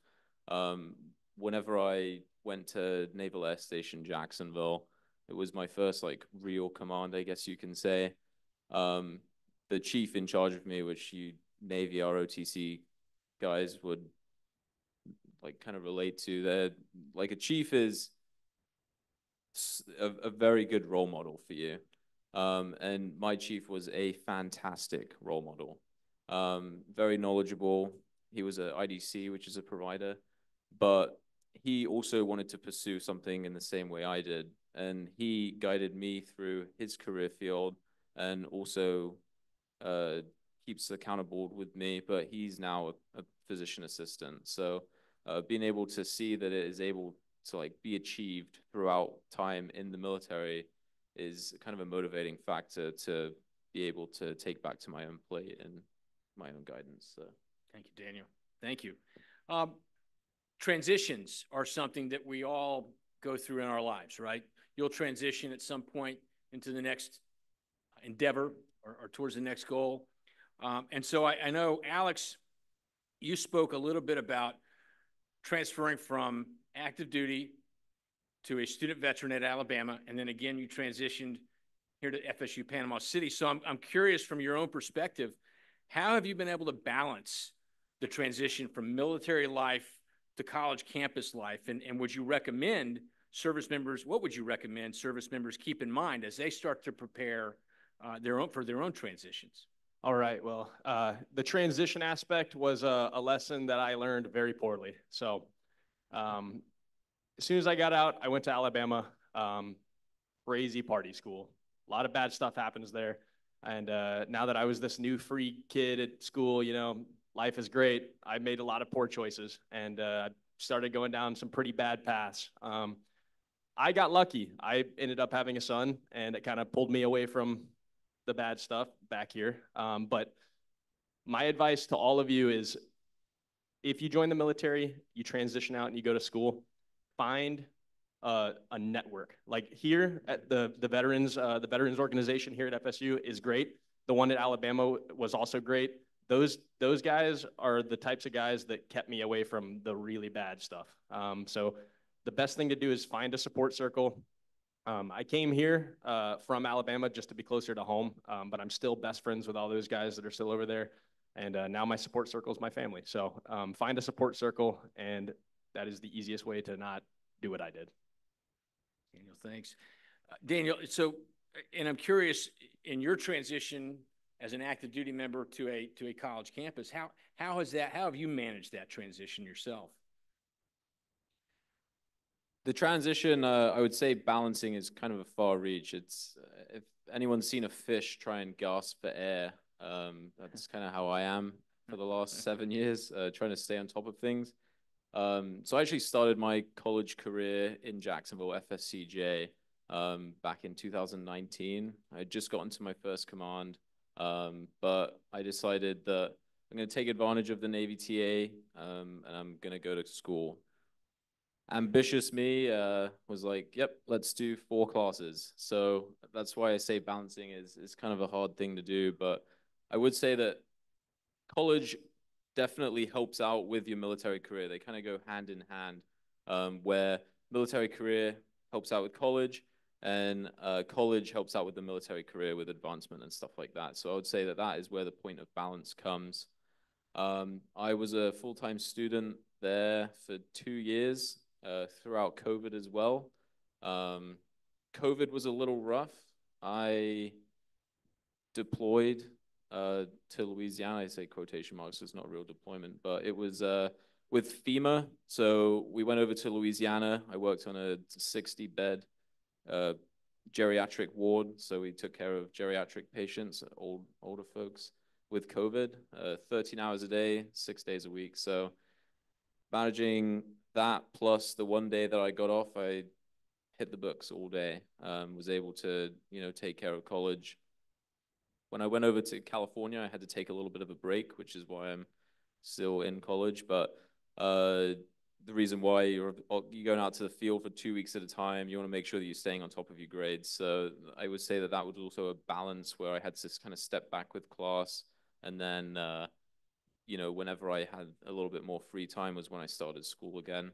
Whenever I went to Naval Air Station Jacksonville, it was my first like real command, I guess you can say. The chief in charge of me, which you Navy ROTC guys would like kind of relate to, they're like a chief is a very good role model for you. And my chief was a fantastic role model. Very knowledgeable. He was a IDC, which is a provider, but he also wanted to pursue something in the same way I did. And he guided me through his career field and also keeps accountable with me, but he's now a physician assistant. So being able to see that it is able to like be achieved throughout time in the military is kind of a motivating factor to be able to take back to my own plate and my own guidance. So. Thank you, Daniel. Thank you. Transitions are something that we all go through in our lives, right? You'll transition at some point into the next endeavor or towards the next goal. And so I know, Alex, you spoke a little bit about transferring from active duty to a student veteran at Alabama, and then again, you transitioned here to FSU Panama City. So I'm curious from your own perspective, how have you been able to balance the transition from military life to college campus life? And would you recommend service members, what would you recommend service members keep in mind as they start to prepare for their own transitions? All right, well, the transition aspect was a lesson that I learned very poorly. So as soon as I got out, I went to Alabama, crazy party school. A lot of bad stuff happens there. And now that I was this new free kid at school, you know, life is great. I made a lot of poor choices and started going down some pretty bad paths. I got lucky. I ended up having a son, and it kind of pulled me away from the bad stuff back here. But my advice to all of you is, if you join the military, you transition out and you go to school, find a network. Like here at the veterans organization here at FSU is great. The one at Alabama was also great. Those guys are the types of guys that kept me away from the really bad stuff. So the best thing to do is find a support circle. I came here from Alabama just to be closer to home, but I'm still best friends with all those guys that are still over there. And now my support circle is my family. So find a support circle, and that is the easiest way to not do what I did. Daniel, thanks. Daniel, so, and I'm curious, in your transition as an active duty member to a college campus, how have you managed that transition yourself? The transition, I would say balancing is kind of a far reach. It's, if anyone's seen a fish try and gasp for air, that's kind of how I am for the last 7 years, trying to stay on top of things. So I actually started my college career in Jacksonville, FSCJ, back in 2019. I had just gotten to my first command, but I decided that I'm going to take advantage of the Navy TA, and I'm going to go to school. ambitious me was like, yep, let's do 4 classes. So that's why I say balancing is kind of a hard thing to do. But I would say that college definitely helps out with your military career. They kind of go hand in hand, where military career helps out with college, and college helps out with the military career with advancement and stuff like that. So I would say that that is where the point of balance comes. I was a full-time student there for 2 years throughout COVID as well. COVID was a little rough. I deployed to Louisiana. I say quotation marks, it's not real deployment, but it was with FEMA. So we went over to Louisiana. I worked on a 60-bed geriatric ward. So we took care of geriatric patients, older folks with COVID, 13 hours a day, 6 days a week. So managing that plus the 1 day that I got off, I hit the books all day, was able to, take care of college. When I went over to California, I had to take a little bit of a break, which is why I'm still in college. But the reason why you're going out to the field for 2 weeks at a time, you want to make sure that you're staying on top of your grades. So I would say that that was also a balance where I had to kind of step back with class. And then, whenever I had a little bit more free time was when I started school again.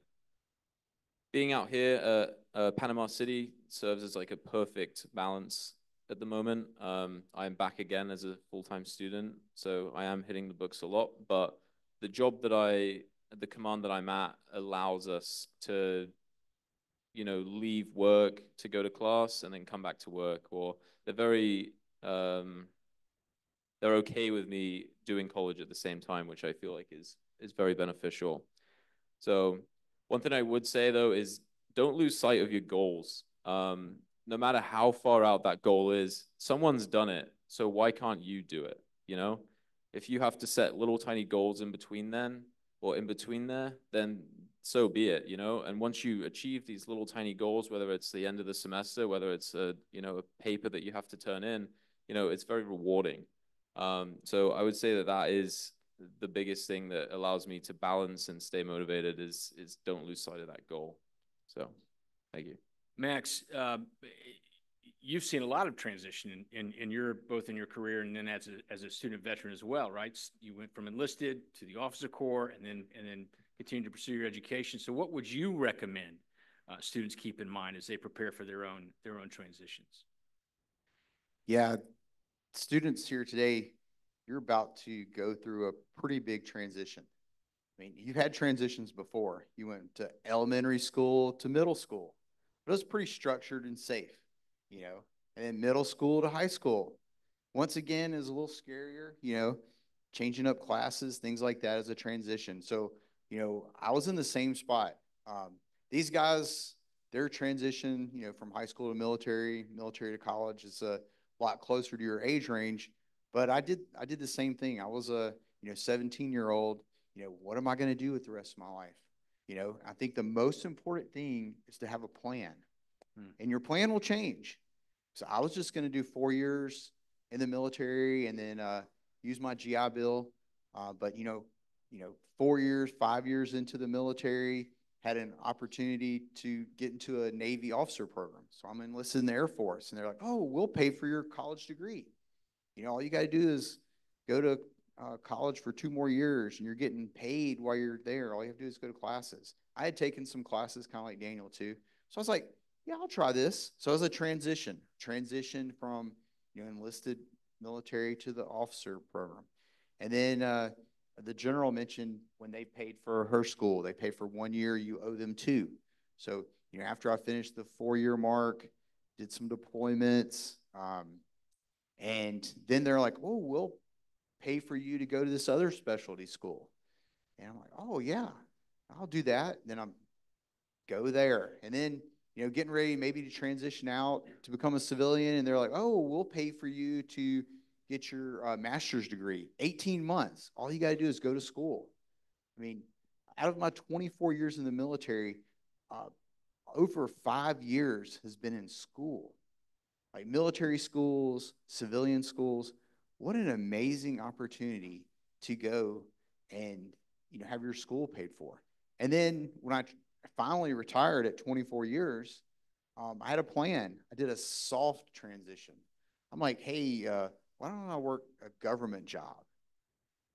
Being out here at Panama City serves as like a perfect balance at the moment. I'm back again as a full-time student, so I am hitting the books a lot, but the job that the command that I'm at allows us to, leave work to go to class and then come back to work, or they're very, they're okay with me doing college at the same time, which I feel like is very beneficial. So one thing I would say though is don't lose sight of your goals. No matter how far out that goal is, someone's done it. So why can't you do it? If you have to set little tiny goals in between then, or in between there, then so be it, And once you achieve these little tiny goals, whether it's the end of the semester, whether it's a paper that you have to turn in, it's very rewarding. So I would say that that is the biggest thing that allows me to balance and stay motivated is don't lose sight of that goal. So thank you. Max, you've seen a lot of transition in your both in your career and then as a student veteran as well, right? You went from enlisted to the officer corps and then continue to pursue your education. So what would you recommend students keep in mind as they prepare for their own transitions? Yeah, students here today, you're about to go through a pretty big transition. I mean, you've had transitions before. You went to elementary school to middle school. But it was pretty structured and safe, and then middle school to high school. Once again, is a little scarier, changing up classes, things like that as a transition. So, I was in the same spot. These guys, their transition, from high school to military to college is a lot closer to your age range. But I did the same thing. I was a 17-year-old. What am I going to do with the rest of my life? I think the most important thing is to have a plan, and your plan will change. So I was just going to do 4 years in the military and then use my GI Bill. But 4 years, 5 years into the military, had an opportunity to get into a Navy officer program. So I'm enlisted in the Air Force, and they're like, "Oh, we'll pay for your college degree. All you got to do is go to college for 2 more years, and you're getting paid while you're there. All you have to do is go to classes." I had taken some classes, kind of like Daniel too. So I was like, yeah, I'll try this. So it was a transition from enlisted military to the officer program. And then the general mentioned when they paid for her school, they pay for 1 year, you owe them 2. So after I finished the 4-year mark, did some deployments, and then they're like, "Oh, we'll pay for you to go to this other specialty school." And I'm like, "Oh yeah, I'll do that." Then I'm go there. And then, getting ready maybe to transition out to become a civilian. And they're like, "Oh, we'll pay for you to get your master's degree, 18 months. All you got to do is go to school." I mean, out of my 24 years in the military, over 5 years has been in school. Like military schools, civilian schools. What an amazing opportunity to go and have your school paid for. And then when I finally retired at 24 years, I had a plan. I did a soft transition. I'm like, hey, why don't I work a government job?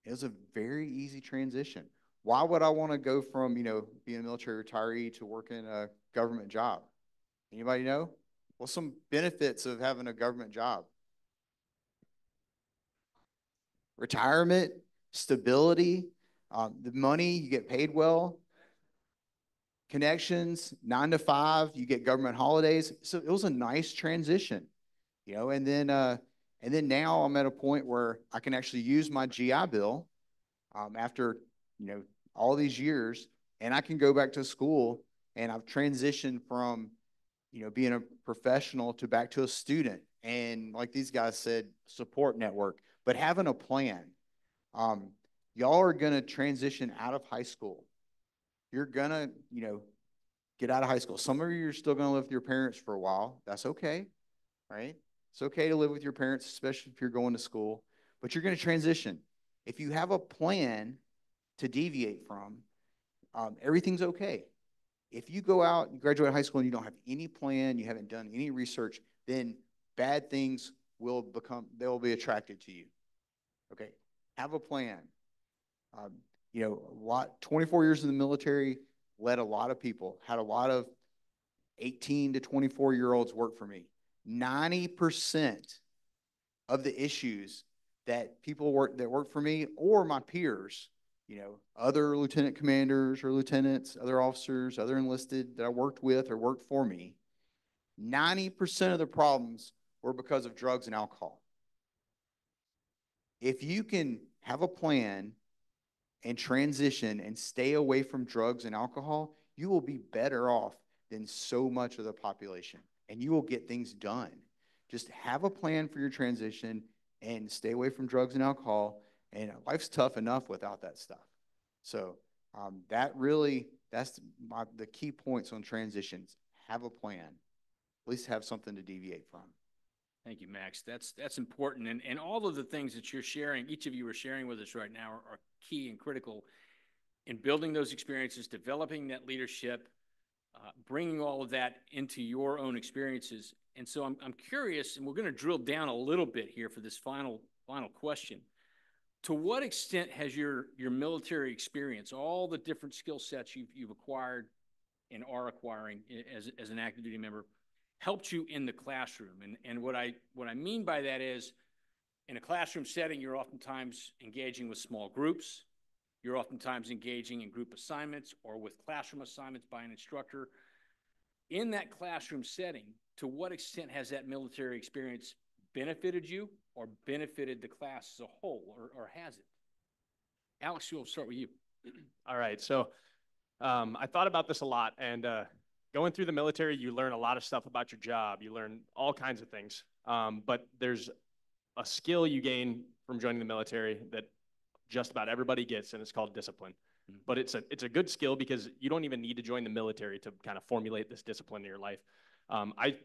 It was a very easy transition. Why would I want to go from, being a military retiree to working a government job? Anybody know? What's some benefits of having a government job? Retirement, stability, the money, you get paid well, connections, 9 to 5, you get government holidays. So it was a nice transition, and then now I'm at a point where I can actually use my GI Bill after, all these years, and I can go back to school, and I've transitioned from, being a professional to back to a student. And like these guys said, support network, but having a plan. Y'all are going to transition out of high school. You're going to, get out of high school. Some of you are still going to live with your parents for a while. That's okay, right? It's okay to live with your parents, especially if you're going to school, but you're going to transition. If you have a plan to deviate from, everything's okay. If you go out, you graduate high school and you don't have any plan, you haven't done any research, then bad things they'll be attracted to you. Okay, have a plan. 24 years in the military, led a lot of people, had a lot of 18 to 24-year-olds work for me. 90% of the issues that work for me or my peers, other lieutenant commanders or lieutenants, other officers, other enlisted that I worked with or worked for me, 90% of the problems were because of drugs and alcohol. If you can have a plan and transition and stay away from drugs and alcohol, you will be better off than so much of the population, and you will get things done. Just have a plan for your transition and stay away from drugs and alcohol, and life's tough enough without that stuff. So that's the key points on transitions. Have a plan. At least have something to deviate from. Thank you, Max. That's important. And all of the things that you're sharing, each of you are sharing with us right now are key and critical in building those experiences, developing that leadership, bringing all of that into your own experiences. And so I'm curious, and we're going to drill down a little bit here for this final question. To what extent has your military experience, all the different skill sets you've acquired and are acquiring as an active duty member, helped you in the classroom? And what I mean by that is, in a classroom setting, you're oftentimes engaging with small groups. You're oftentimes engaging in group assignments or with classroom assignments by an instructor. In that classroom setting, to what extent has that military experience benefited you or benefited the class as a whole, or has it? Alex, we'll start with you. All right, so I thought about this a lot, and going through the military, you learn a lot of stuff about your job. You learn all kinds of things, but there's a skill you gain from joining the military that just about everybody gets, and it's called discipline. Mm-hmm. But it's a good skill because you don't even need to join the military to kind of formulate this discipline in your life. I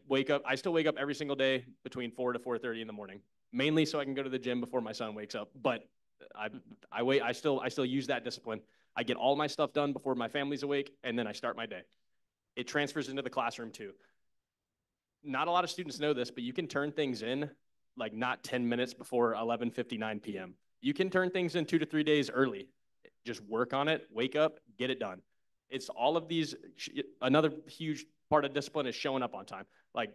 still wake up every single day between 4 to 4:30 in the morning, mainly so I can go to the gym before my son wakes up. But I still use that discipline. I get all my stuff done before my family's awake, and then I start my day. It transfers into the classroom too. Not a lot of students know this, but you can turn things in like not 10 minutes before 11:59 p.m. You can turn things in 2 to 3 days early. Just work on it, wake up, get it done. It's all of these. Another huge part of discipline is showing up on time. Like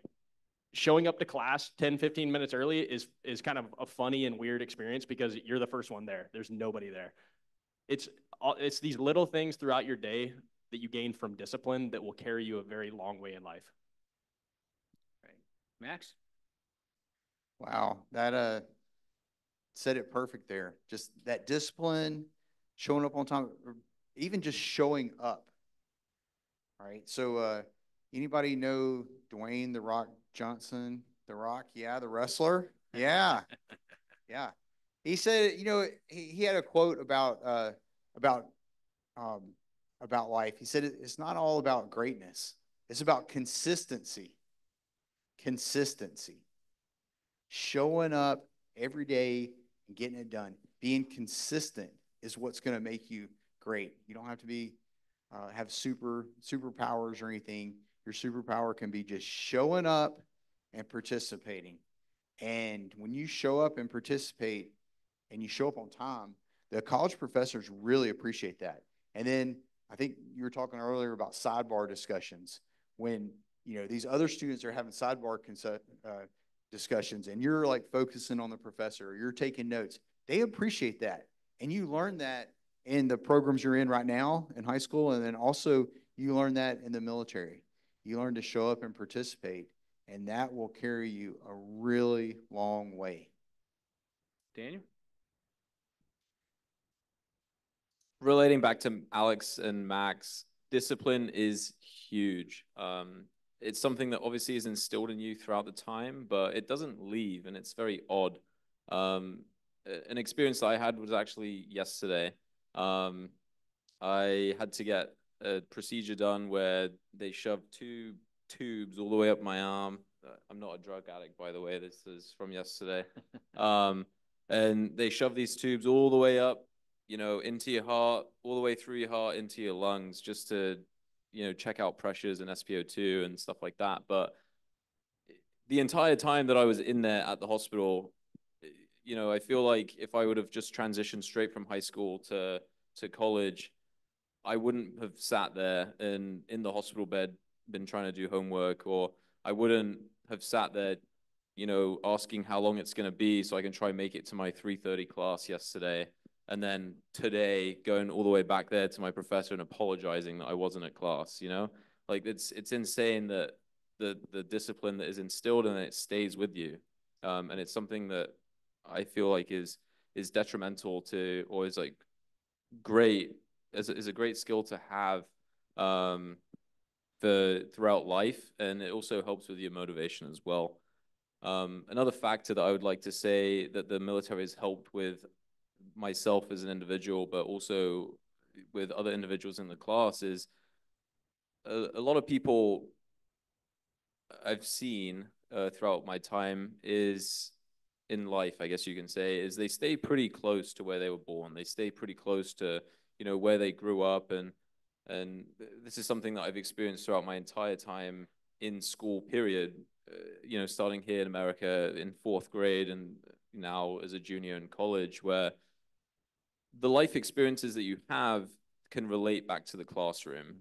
showing up to class 10, 15 minutes early is kind of a funny and weird experience because you're the first one there. There's nobody there. It's these little things throughout your day that you gain from discipline that will carry you a very long way in life. Right. Max? Wow, that said it perfect there. Just that discipline, showing up on time, or even just showing up. All right, so anybody know Dwayne "The Rock" Johnson? The Rock, yeah, the wrestler? Yeah, yeah. He said, he had a quote about life. He said, it's not all about greatness. It's about consistency. Consistency. Showing up every day and getting it done. Being consistent is what's going to make you great. You don't have to be have superpowers or anything. Your superpower can be just showing up and participating. And when you show up and participate and you show up on time, the college professors really appreciate that. And then I think you were talking earlier about sidebar discussions. When, you know, these other students are having sidebar discussions and you're like focusing on the professor or you're taking notes, they appreciate that. And you learn that in the programs you're in right now in high school. And then also you learn that in the military. You learn to show up and participate, and that will carry you a really long way. Daniel? Relating back to Alex and Max, discipline is huge. It's something that obviously is instilled in you throughout the time, but it doesn't leave, and it's very odd. An experience that I had was actually yesterday. I had to get a procedure done where they shoved 2 tubes all the way up my arm. I'm not a drug addict, by the way. This is from yesterday. And they shoved these tubes all the way up, you know, into your heart, all the way through your heart, into your lungs, just to, you know, check out pressures and SpO2 and stuff like that. But the entire time that I was in there at the hospital, you know, I feel like if I would have just transitioned straight from high school to college, I wouldn't have sat there and in the hospital bed been trying to do homework, or I wouldn't have sat there, you know, asking how long it's going to be so I can try and make it to my 3:30 class yesterday. And then today going all the way back there to my professor and apologizing that I wasn't at class, you know, like it's insane that the discipline that is instilled and it stays with you. And it's something that I feel like is detrimental to, or is like great, is a great skill to have throughout life, and it also helps with your motivation as well. Another factor that I would like to say that the military has helped with myself as an individual, but also with other individuals in the class, is a lot of people I've seen throughout my time is in life, I guess you can say, is they stay pretty close to where they were born. They stay pretty close to, you know, where they grew up. And this is something that I've experienced throughout my entire time in school period, you know, starting here in America in 4th grade and now as a junior in college, where the life experiences that you have can relate back to the classroom.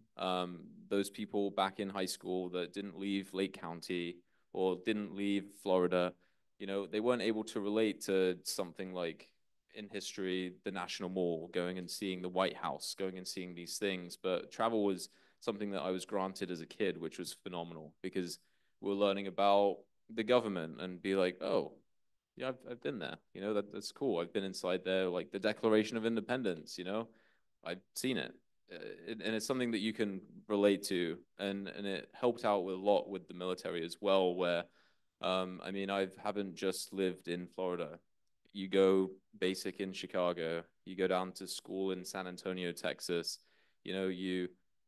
Those people back in high school that didn't leave Lake County or didn't leave Florida, you know, they weren't able to relate to something like in history, the National Mall, going and seeing the White House, going and seeing these things. But travel was something that I was granted as a kid, which was phenomenal because we're learning about the government and be like, oh, yeah, I've been there, you know, that's cool. I've been inside there, like the Declaration of Independence, you know, I've seen it. And it's something that you can relate to. And it helped out with a lot with the military as well, where, I mean, I haven't just lived in Florida. You go basic in Chicago, you go down to school in San Antonio, Texas, you know,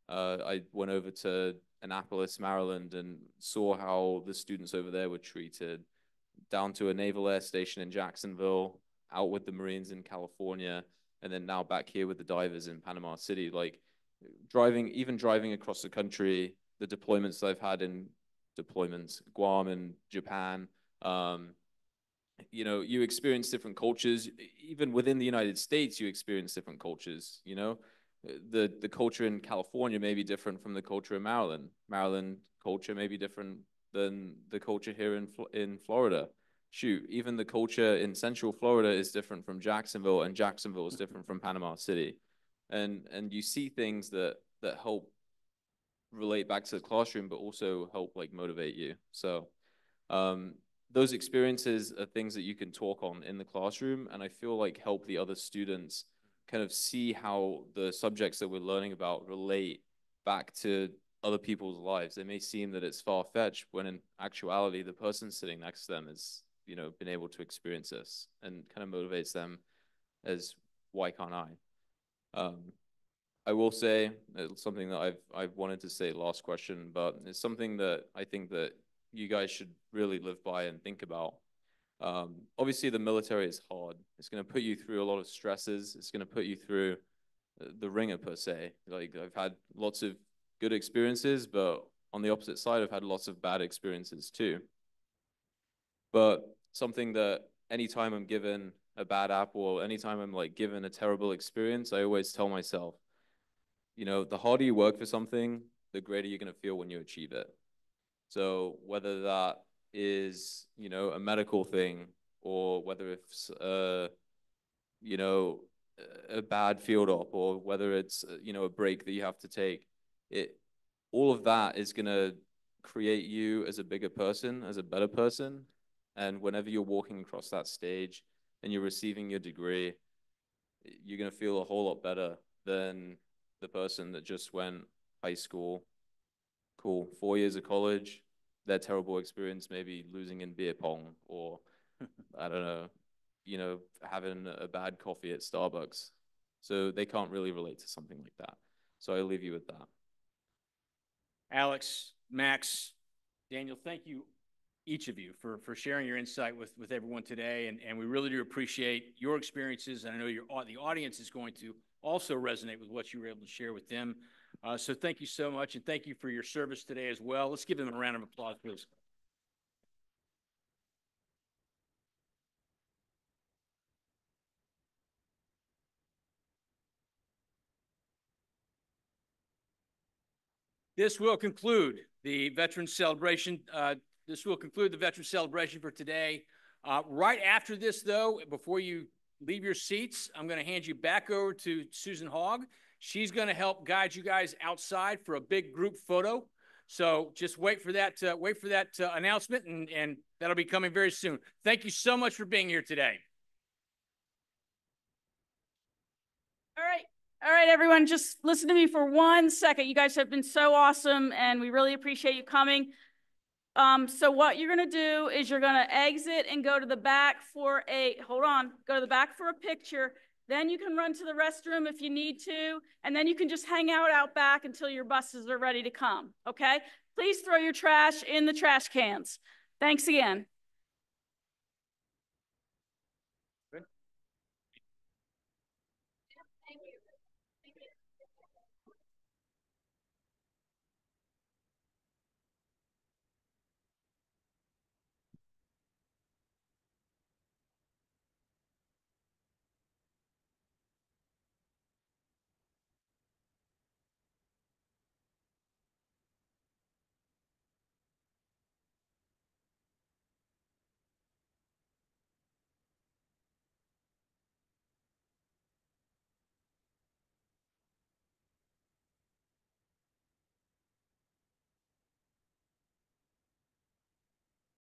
I went over to Annapolis, Maryland, and saw how the students over there were treated, down to a Naval Air Station in Jacksonville, out with the Marines in California, and then now back here with the divers in Panama City. Like even driving across the country, the deployments that I've had in Guam and Japan, you know, you experience different cultures. Even within the United States, you experience different cultures, you know. The culture in California may be different from the culture in Maryland. Maryland culture may be different than the culture here in Florida. Shoot, even the culture in Central Florida is different from Jacksonville, and Jacksonville is different from Panama City. And you see things that help relate back to the classroom, but also help like motivate you. So those experiences are things that you can talk on in the classroom, and I feel like help the other students kind of see how the subjects that we're learning about relate back to other people's lives. It may seem that it's far-fetched when in actuality, the person sitting next to them has, you know, been able to experience this, and kind of motivates them as, why can't I? I will say it's something that I've wanted to say last question, but it's something that I think that you guys should really live by and think about. Obviously the military is hard. It's going to put you through a lot of stresses. It's going to put you through the ringer per se. Like I've had lots of good experiences, but on the opposite side, I've had lots of bad experiences too. But something that anytime I'm given a bad apple, or anytime I'm like given a terrible experience, I always tell myself, you know, the harder you work for something, the greater you're going to feel when you achieve it. So whether that is, you know, a medical thing, or whether it's, you know, a bad field op, or whether it's, you know, a break that you have to take, all of that is going to create you as a bigger person, as a better person. And whenever you're walking across that stage and you're receiving your degree, you're going to feel a whole lot better than the person that just went high school, cool, 4 years of college, their terrible experience, maybe losing in beer pong, or I don't know, you know, having a bad coffee at Starbucks. So they can't really relate to something like that. So I leave you with that. Alex, Max, Daniel, thank you, each of you, for sharing your insight with everyone today. And we really do appreciate your experiences. And I know the audience is going to also resonate with what you were able to share with them. So thank you so much. And thank you for your service today as well. Let's give them a round of applause, please. This will conclude the Veterans Celebration. This will conclude the Veterans Celebration for today. Right after this, though, before you leave your seats, I'm going to hand you back over to Susan Hogg. She's going to help guide you guys outside for a big group photo. So just wait for that announcement, and that'll be coming very soon. Thank you so much for being here today. All right, everyone, just listen to me for 1 second. You guys have been so awesome, and we really appreciate you coming. So what you're going to do is you're going to exit and go to the back for go to the back for a picture. Then you can run to the restroom if you need to, and then you can just hang out back until your buses are ready to come, okay? Please throw your trash in the trash cans. Thanks again.